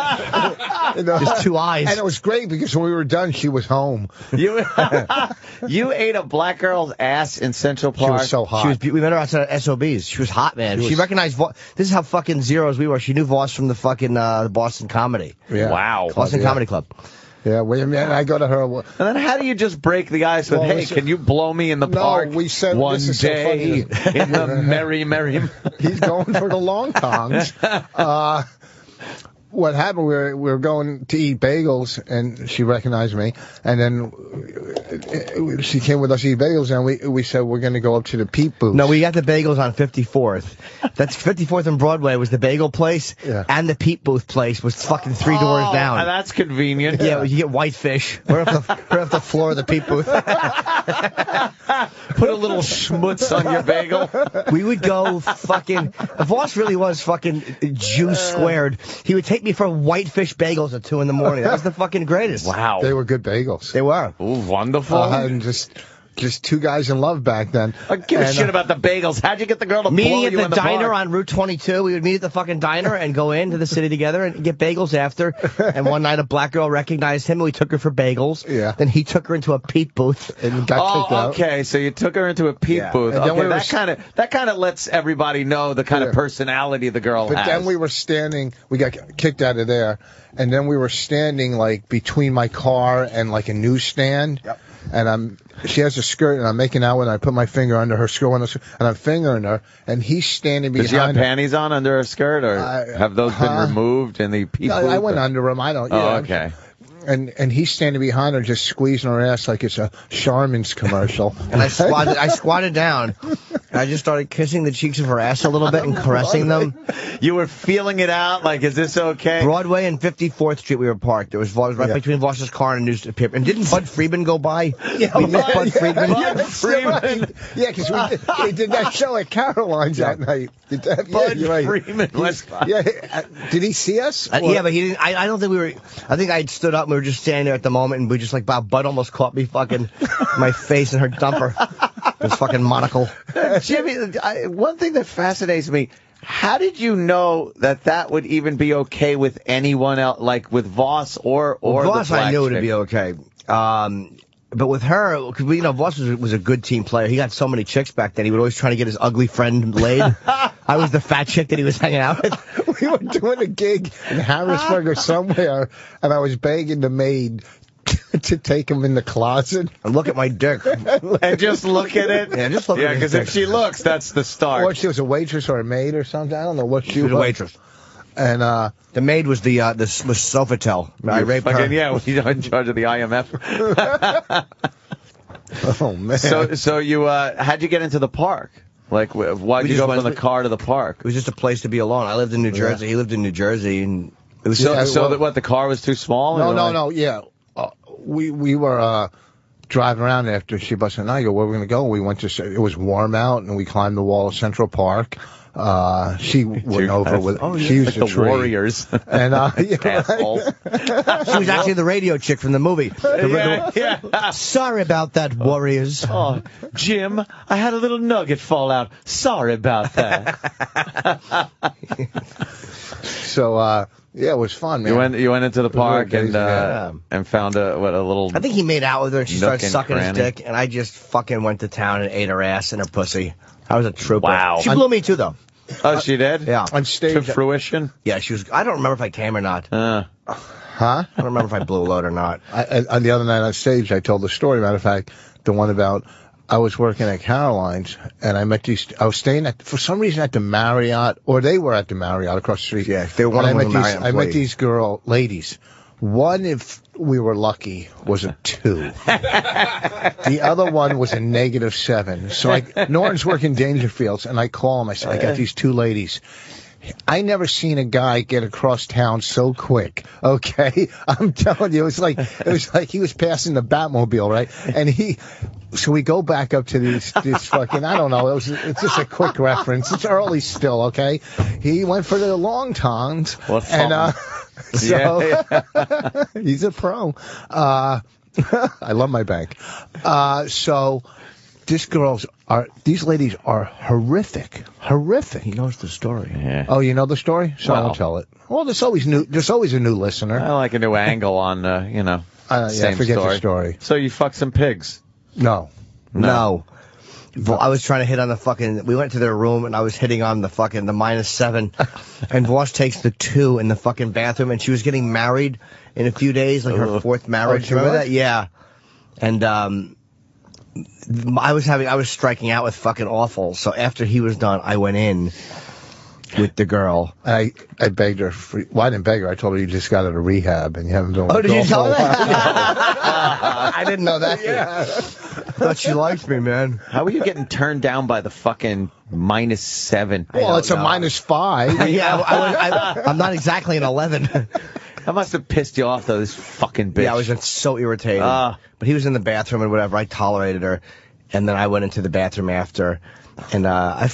Just two eyes. And it was great, because when we were done, she was home. You ate a black girl's ass in Central Park? She was so hot. We met her outside of SOBs. She was hot, man. She recognized Voss. This is how fucking zeros we were. She knew Voss from the fucking Boston Comedy. Yeah. Wow. Boston Comedy Club. Yeah, wait a minute. I go to her. And then how do you just break the ice with, hey, can you blow me in the park we said, one this is day so in the merry? He's going for the long tongs. What happened, we were going to eat bagels, and she recognized me, and then she came with us to eat bagels, and we said we're going to go up to the Peep booth. No, we got the bagels on 54th. That's 54th and Broadway was the bagel place, and the Peep booth place was fucking 3 doors down. That's convenient. Yeah, you get whitefish. We're off the floor of the Peep booth. Put a little schmutz on your bagel. We would go fucking... Voss really was fucking juice squared. He would take me for whitefish bagels at 2 in the morning. That was the fucking greatest. Wow. They were good bagels. They were. Ooh, wonderful. And just two guys in love back then. Give a shit about the bagels. How'd you get the girl to blow you in the Meeting at the diner bar? on Route 22. We would meet at the fucking diner and go into the city together and get bagels after. And one night a black girl recognized him and we took her for bagels. Yeah. Then he took her into a Peep booth. And got kicked out. Okay. So you took her into a Peep booth. And okay, that kind of lets everybody know the kind of personality the girl has. But then we were standing, we got kicked out of there, and then we were standing like between my car and like a newsstand. Yep. And she has a skirt, and I'm making out with her. I put my finger under her skirt, and I'm fingering her, and he's standing behind her. Does she have panties on under her skirt, or have those been removed in the Peep booth? I went under them. I don't. Oh, okay. And he's standing behind her, just squeezing her ass like it's a Charmin's commercial. And I squatted down, and I just started kissing the cheeks of her ass a little bit and caressing them. You were feeling it out, like, is this okay? Broadway and 54th Street we were parked. It was right between Voss's car and a newspaper. And didn't Bud Friedman go by? Yeah, we missed Bud Friedman. Bud Friedman. Yeah, because we did that show at Caroline's that night. Bud Friedman was did he see us? Yeah, but he didn't. I don't think we were. I think I had stood up and we were just standing there at the moment, and we just like, Bud almost caught me fucking my face in her dumper. This fucking monocle. Jimmy, one thing that fascinates me, how did you know that would even be okay with anyone else, like with Voss or Voss? the black I knew chick? it'd be okay. But with her, because Voss was a good team player. He got so many chicks back then. He would always try to get his ugly friend laid. I was the fat chick that he was hanging out with. We were doing a gig in Harrisburg or somewhere, and I was begging the maid to take him in the closet and look at my dick and just look at it. Yeah, just look at it. Yeah, because if she looks, that's the start. Or she was a waitress or a maid or something. I don't know what she was. A waitress. And the maid was was Sofitel. I raped her. Yeah, you're in charge of the IMF. Oh man. So you how'd you get into the park? Like, why'd you go from the car to the park? It was just a place to be alone. I lived in New Jersey. He lived in New Jersey, and it was the car was too small? No. Yeah, we were driving around after she busted. And I go, where are we going to go? We went to. It was warm out, and we climbed the wall of Central Park. She went over with. She used like the Warriors. And asshole. She was actually the radio chick from the movie. Yeah. Sorry about that, Warriors. Oh, Jim, I had a little nugget fall out. Sorry about that. So yeah, it was fun, man. You went into the park and found a little. I think he made out with her and she started sucking cranny. his dick, and I just fucking went to town and ate her ass and her pussy. I was a trooper. Wow. She blew me too, though. Oh, she did? Yeah. On stage. To fruition? Yeah, she was. I don't remember if I came or not. Huh? I don't remember if I blew a load or not. On the other night on stage, I told the story. Matter of fact, the one about I was working at Caroline's and I met these. I was staying for some reason at the Marriott, or they were at the Marriott across the street. Yeah, they were one of them. I met these ladies. One, if we were lucky, was a 2. The other one was a -7. So Norton's working Dangerfields, and I call him. I said, I got these 2 ladies. I never seen a guy get across town so quick. Okay, I'm telling you, it was like he was passing the Batmobile, right? And so we go back up to this fucking, I don't know, it's just a quick reference. It's early still, okay? He went for the long tongs, and so he's a pro. I love my bank. So these ladies are horrific. He knows the story. Yeah. Oh, you know the story? So I won't tell it. Well, there's always a new listener. I like a new angle on, same forget story. the story. So you fucked some pigs? No. I was trying to hit on we went to their room and I was hitting on the -7 and Voss takes the 2 in the fucking bathroom and she was getting married in a few days, like her 4th marriage. Remember that? Yeah. And, I was striking out with fucking awful. So after he was done, I went in with the girl. I begged her. Well, I didn't beg her. I told her you just got out of rehab and you haven't been with Oh, did you tell her that? I didn't know that. Yeah. I thought she liked me, man. How are you getting turned down by the fucking -7? Well, it's a -5. Yeah, I'm not exactly an 11. That must have pissed you off, though, this fucking bitch. Yeah, I was so irritated. But he was in the bathroom and whatever. I tolerated her. And then I went into the bathroom after. And I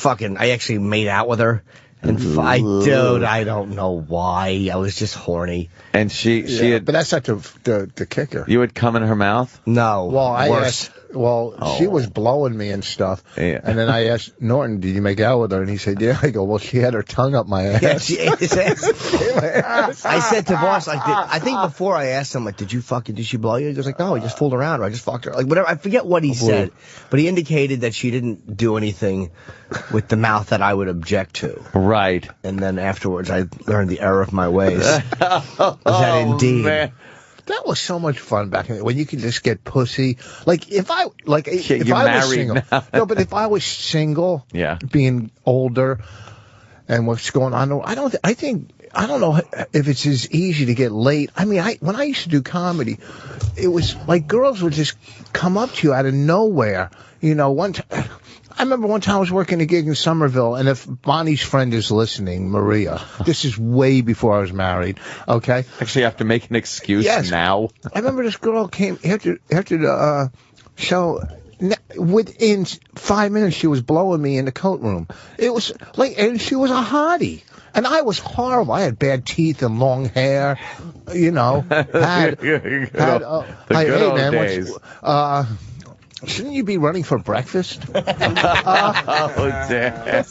actually made out with her. And dude, I don't know why. I was just horny. And she had... But that's not the kicker. You would come in her mouth? No. Well, I asked... Well, she was blowing me and stuff. Yeah. And then I asked Norton, did you make out with her? And he said, yeah. I go, well, she had her tongue up my ass. Yeah, she ate his ass. I said to Voss, I think before I asked him, did she blow you? He goes no, I just fooled around. I just fucked her. Like, whatever. I forget what he said. But he indicated that she didn't do anything with the mouth that I would object to. Right. And then afterwards, I learned the error of my ways. That indeed. Man. That was so much fun back in the day when you could just get pussy. If I was single. Now. No, but if I was single, being older and what's going on, I don't know if it's as easy to get laid. I mean, when I used to do comedy, it was like girls would just come up to you out of nowhere. I remember one time I was working a gig in Somerville, and if Bonnie's friend is listening, Maria, this is way before I was married, okay? Actually, you have to make an excuse now. I remember this girl came after the show. Within 5 minutes, she was blowing me in the coat room. It was and she was a hottie. And I was horrible. I had bad teeth and long hair, Hey, man, days. Shouldn't you be running for breakfast? Oh, damn.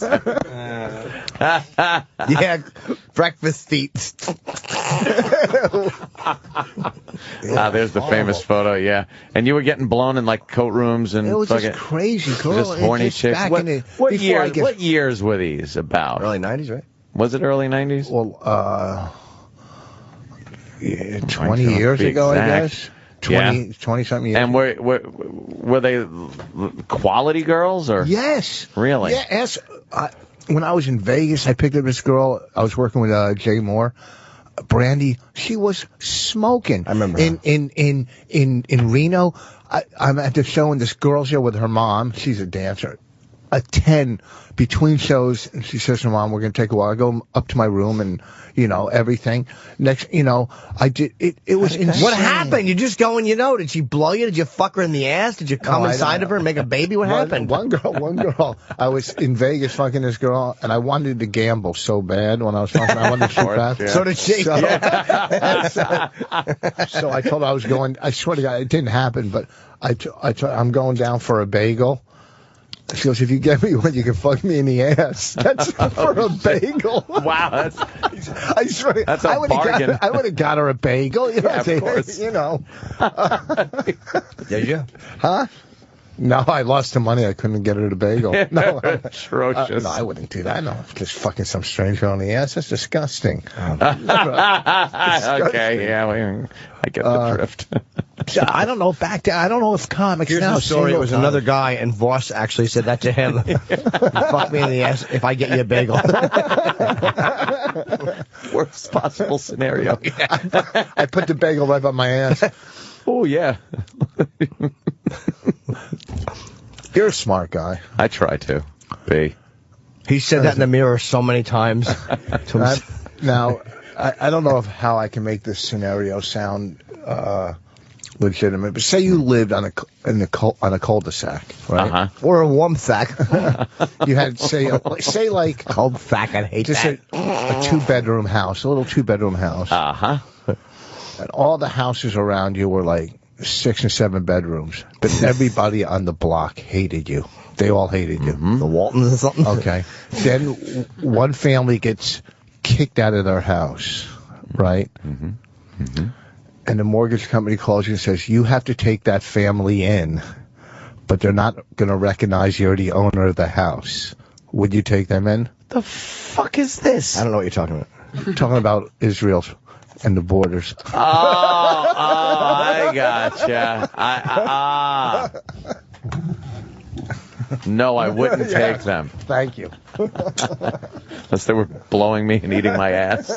Yeah, breakfast feet. There's the famous photo, yeah. And you were getting blown in like coat rooms and it was just crazy, girl. just horny chicks. What years were these about? Early 90s, right? Was it early 90s? Well, 20 years ago, I guess. 20-something years. And were they quality girls or? Yes. Really? Yes. When I was in Vegas, I picked up this girl. I was working with Jay Moore. Brandy, she was smoking. I remember in Reno. I'm at the show, and this girl's here with her mom. She's a dancer. A 10 between shows, and she says to her mom, "We're going to take a while." I go up to my room and, everything. Next, I did, it was insane. What happened? You just go and did she blow you? Did you fuck her in the ass? Did you come inside of her and make a baby? What happened? One girl, I was in Vegas fucking this girl, and I wanted to gamble so bad when I was fucking. I wanted to shoot back. So did she. So I told her I was going, I swear to God, it didn't happen, but I'm going down for a bagel. She goes, "If you get me one, you can fuck me in the ass." That's for a bagel. Wow, I swear, that's a bargain. I would have got her a bagel. Of course. Did you? Huh? No, I lost the money. I couldn't get her the bagel. No, atrocious. No, I wouldn't do that. No, just fucking some stranger on the ass. That's disgusting. Okay, yeah, I get the drift. I don't know. Back then, I don't know if comics Here's now. the story. It was another guy, and Voss actually said that to him. Fuck me in the ass if I get you a bagel. Worst possible scenario. I put the bagel right by my ass. Oh, yeah. You're a smart guy. I try to be. He said that in the mirror so many times. Now, I don't know how I can make this scenario sound legitimate, but say you lived on a cul-de-sac, right? Uh-huh. Or a warm sack. You had say like cul-de-sac. I hate just that. a two-bedroom house, a little two-bedroom house. Uh-huh. And all the houses around you were like 6 and 7 bedrooms, but everybody on the block hated you. They all hated you. Mm-hmm. The Waltons or something. Okay. Then one family gets kicked out of their house, right? Mm-hmm. Mm-hmm. And the mortgage company calls you and says, "You have to take that family in, but they're not going to recognize you're the owner of the house." Would you take them in? The fuck is this? I don't know what you're talking about. I'm talking about Israel and the borders. Oh, I gotcha. No, I wouldn't take them. Thank you. Unless they were blowing me and eating my ass.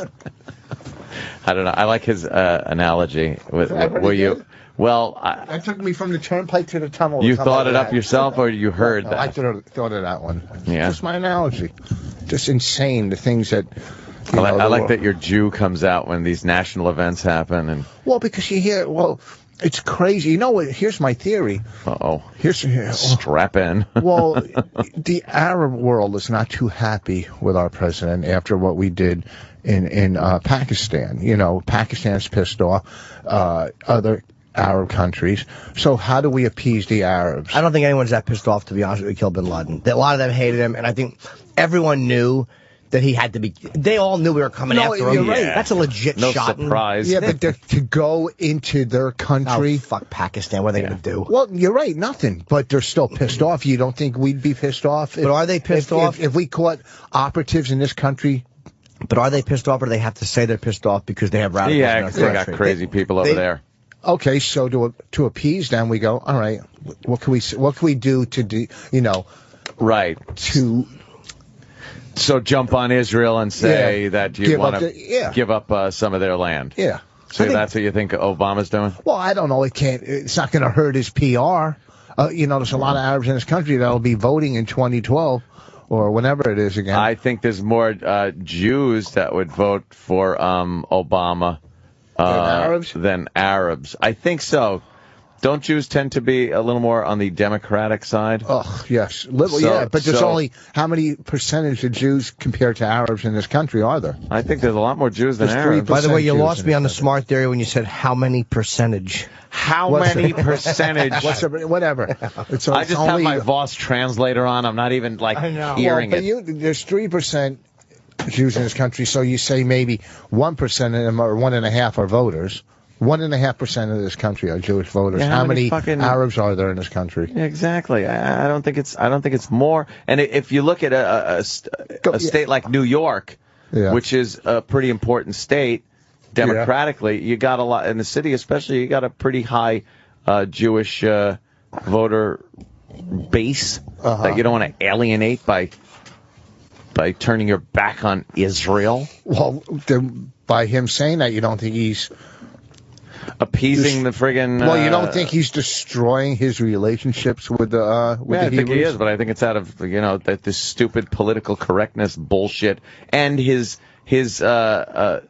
I don't know. I like his analogy. Were you? Well, that took me from the turnpike to the tunnel. You thought it up yourself, or you heard that? I thought of that one. Yeah. Just my analogy. Just insane. The things that. I like that your Jew comes out when these national events happen, and because you hear it's crazy. You know what? Here's my theory. Strap in. Well, the Arab world is not too happy with our president after what we did in Pakistan. Pakistan's pissed off. Other Arab countries. So how do we appease the Arabs? I don't think anyone's that pissed off, to be honest with you, to kill bin Laden. A lot of them hated him, and I think everyone knew that he had to be. They all knew we were coming after him. Right. That's a legit shot. No surprise. Yeah, but to go into their country. Oh, fuck Pakistan. What are they going to do? Well, you're right. Nothing. But they're still pissed off. You don't think we'd be pissed off? But are they pissed off? If we caught operatives in this country. But are they pissed off, or do they have to say they're pissed off because they have radicals in their country? They got crazy people over there. Okay, so to appease them, we go, all right, what can we do to do, right. So jump on Israel and say that you want to give up some of their land. Yeah. So that's what you think Obama's doing? Well, I don't know. It's not going to hurt his PR. There's a lot of Arabs in this country that'll be voting in 2012 or whenever it is again. I think there's more Jews that would vote for Obama than Arabs. I think so. Don't Jews tend to be a little more on the Democratic side? Oh, yes. Yeah, but there's only how many percentage of Jews compared to Arabs in this country are there? I think there's a lot more Jews than Arabs. By the way, you lost me on the smart theory when you said how many percentage. How many percentage? Whatever. I just have my Voss translator on. I'm not even, hearing it. There's 3% Jews in this country, so you say maybe 1% of them or 1.5% are voters. 1.5% of this country are Jewish voters. Yeah, how many Arabs are there in this country? Exactly. I don't think it's more. And if you look at a state like New York, which is a pretty important state democratically, you got a lot in the city, especially. You got a pretty high Jewish voter base that you don't want to alienate by turning your back on Israel. Well, by him saying that, you don't think he's appeasing the friggin'... Well, you don't think he's destroying his relationships with the I think Hebrews? he is, but I think it's out of, this stupid political correctness bullshit and his love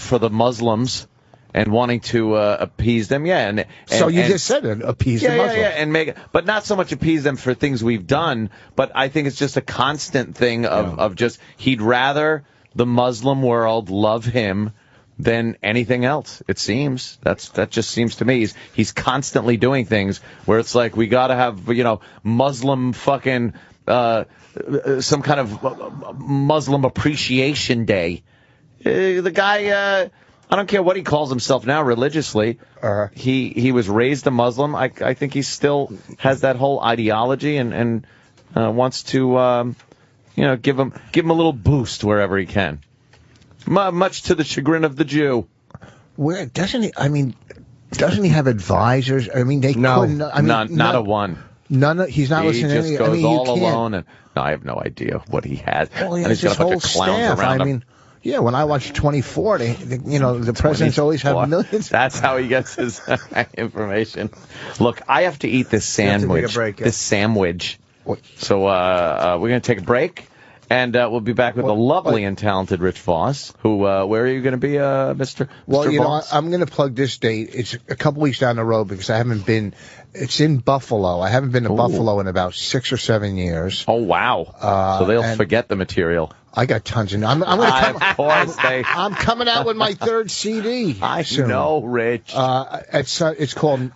for the Muslims and wanting to appease them. Yeah, so you just said it, appease the Muslims. Yeah, and but not so much appease them for things we've done, but I think it's just a constant thing of just, he'd rather the Muslim world love him than anything else. It seems that just seems to me he's constantly doing things where it's like, we got to have Muslim fucking some kind of Muslim appreciation day. The guy, I don't care what he calls himself now religiously. He was raised a Muslim. I think he still has that whole ideology and wants to give him a little boost wherever he can. Much to the chagrin of the Jew. Where doesn't he? I mean, doesn't he have advisors? I mean, they couldn't. I mean, not a one. None. He's not listening. He just to goes all alone, and I have no idea what he has. Well, and he's got a bunch of clowns around him. Yeah, when I watch 24, the presidents always have millions. That's how he gets his information. Look, I have to eat this sandwich. This sandwich. So we're going to take a break. And we'll be back with the lovely and talented Rich Voss, who, where are you going to be, Mr. Well, Voss? I'm going to plug this date. It's a couple weeks down the road because I haven't been. It's in Buffalo. I haven't been to Buffalo in about 6 or 7 years. Oh, wow. So they'll forget the material. I got tons of. I'm going to come. Of course, I'm coming out with my third CD. I know, Rich. It's called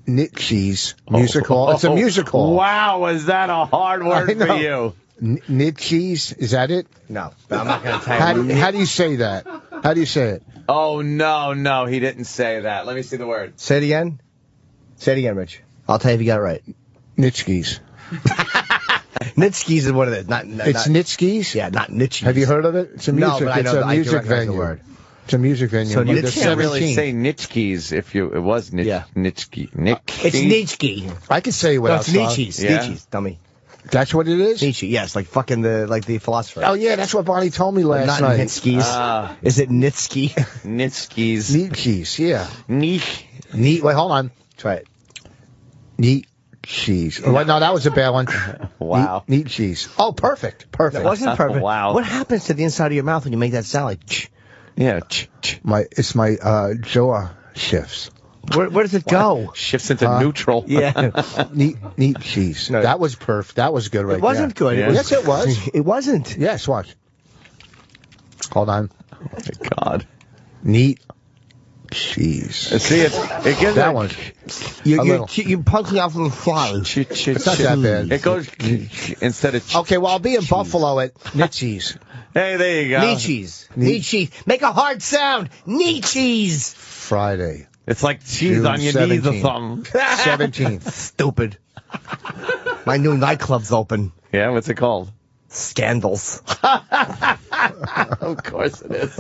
Nitschie's musical. It's a musical. Wow, is that a hard word for you? Nitschie's, is that it? No, I'm not going to tell you. How do you say that? How do you say it? Oh, no, he didn't say that. Let me see the word. Say it again. Say it again, Rich. I'll tell you if you got it right. Nitschie's. Nitschie's is what it is. It's Nitschie's? Yeah, not Nitschie's. Have you heard of it? It's a music. No, but it's a music venue. It's a music venue. So you can't really say Nitschie's if it was Nitschke. It's Nitschke. I can say it without it's Nietzsche's. Yeah. Nietzsche's, dummy. That's what it is? Nietzsche, yes, like fucking the philosopher. Oh, yeah, that's what Bonnie told me last night. Not Nitschke's. Is it Nitschke? Nitschke's. Nietzsche's, yeah. Wait, hold on. Try it. Nietzsche's. Oh, no, that was a bad one. Wow. Nietzsche's. Oh, perfect. That wasn't perfect. Wow. What happens to the inside of your mouth when you make that sound like ch? Yeah. It's my jaw shifts. Where does it go? Shifts into neutral. Yeah. Nietzsche's. No. That was perfect. That was good right there. It wasn't good. Yeah. Yes, it was. It wasn't. Yes, watch. Hold on. Oh, my God. Cheese. See, it gives that one. You're punching out from the fly. It's not that bad. It goes instead of. Okay, well, I'll be in Buffalo at Nietzsche's. Hey, there you go. Nietzsche's. Make a hard sound. Nietzsche's. Friday. It's like cheese June on your 17th. Knees or something. 17th. Stupid. My new nightclub's open. Yeah, what's it called? Scandals. Of course it is.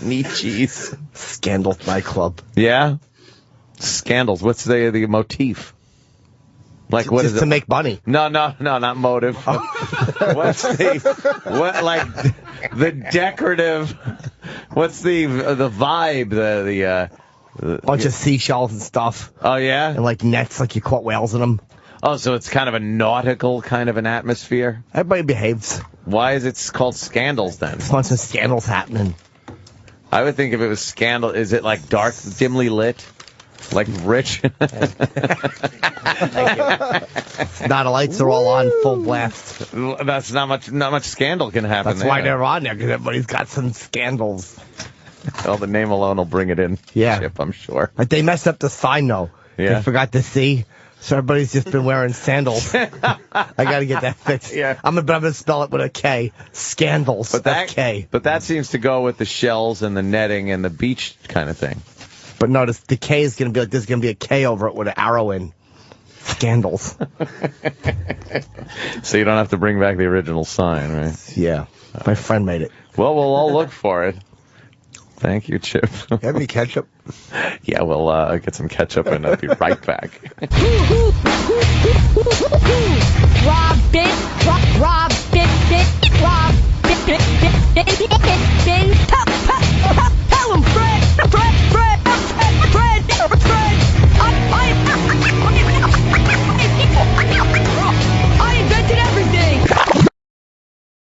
Nietzsche's. Scandals nightclub. Yeah? Scandals. What's the motif? Like, what is it? To make money. No, not motive. What's the decorative, what's the vibe, the bunch of seashells and stuff. Oh, yeah? And like nets, like you caught whales in them. Oh, so it's kind of a nautical kind of an atmosphere? Everybody behaves. Why is it called Scandals then? There's lots of scandals happening. I would think if it was Scandal, is it like dark, dimly lit? Like Rich? Now the lights are all on full blast. That's not much scandal can happen. That's why they're on there, because everybody's got some scandals. Well, the name alone will bring it in. Yeah. Chip, I'm sure. But they messed up the sign, though. Yeah. They forgot the C. So everybody's just been wearing sandals. I got to get that fixed. Yeah. I'm gonna spell it with a K. Scandals. But That's K. But that seems to go with the shells and the netting and the beach kind of thing. But notice the K is going to be like, there's going to be a K over it with an arrow in. Scandals. So you don't have to bring back the original sign, right? Yeah. My friend made it. Well, we'll all look for it. Thank you, Chip. You have any ketchup? Yeah, we'll get some ketchup and I'll be right back. Robin,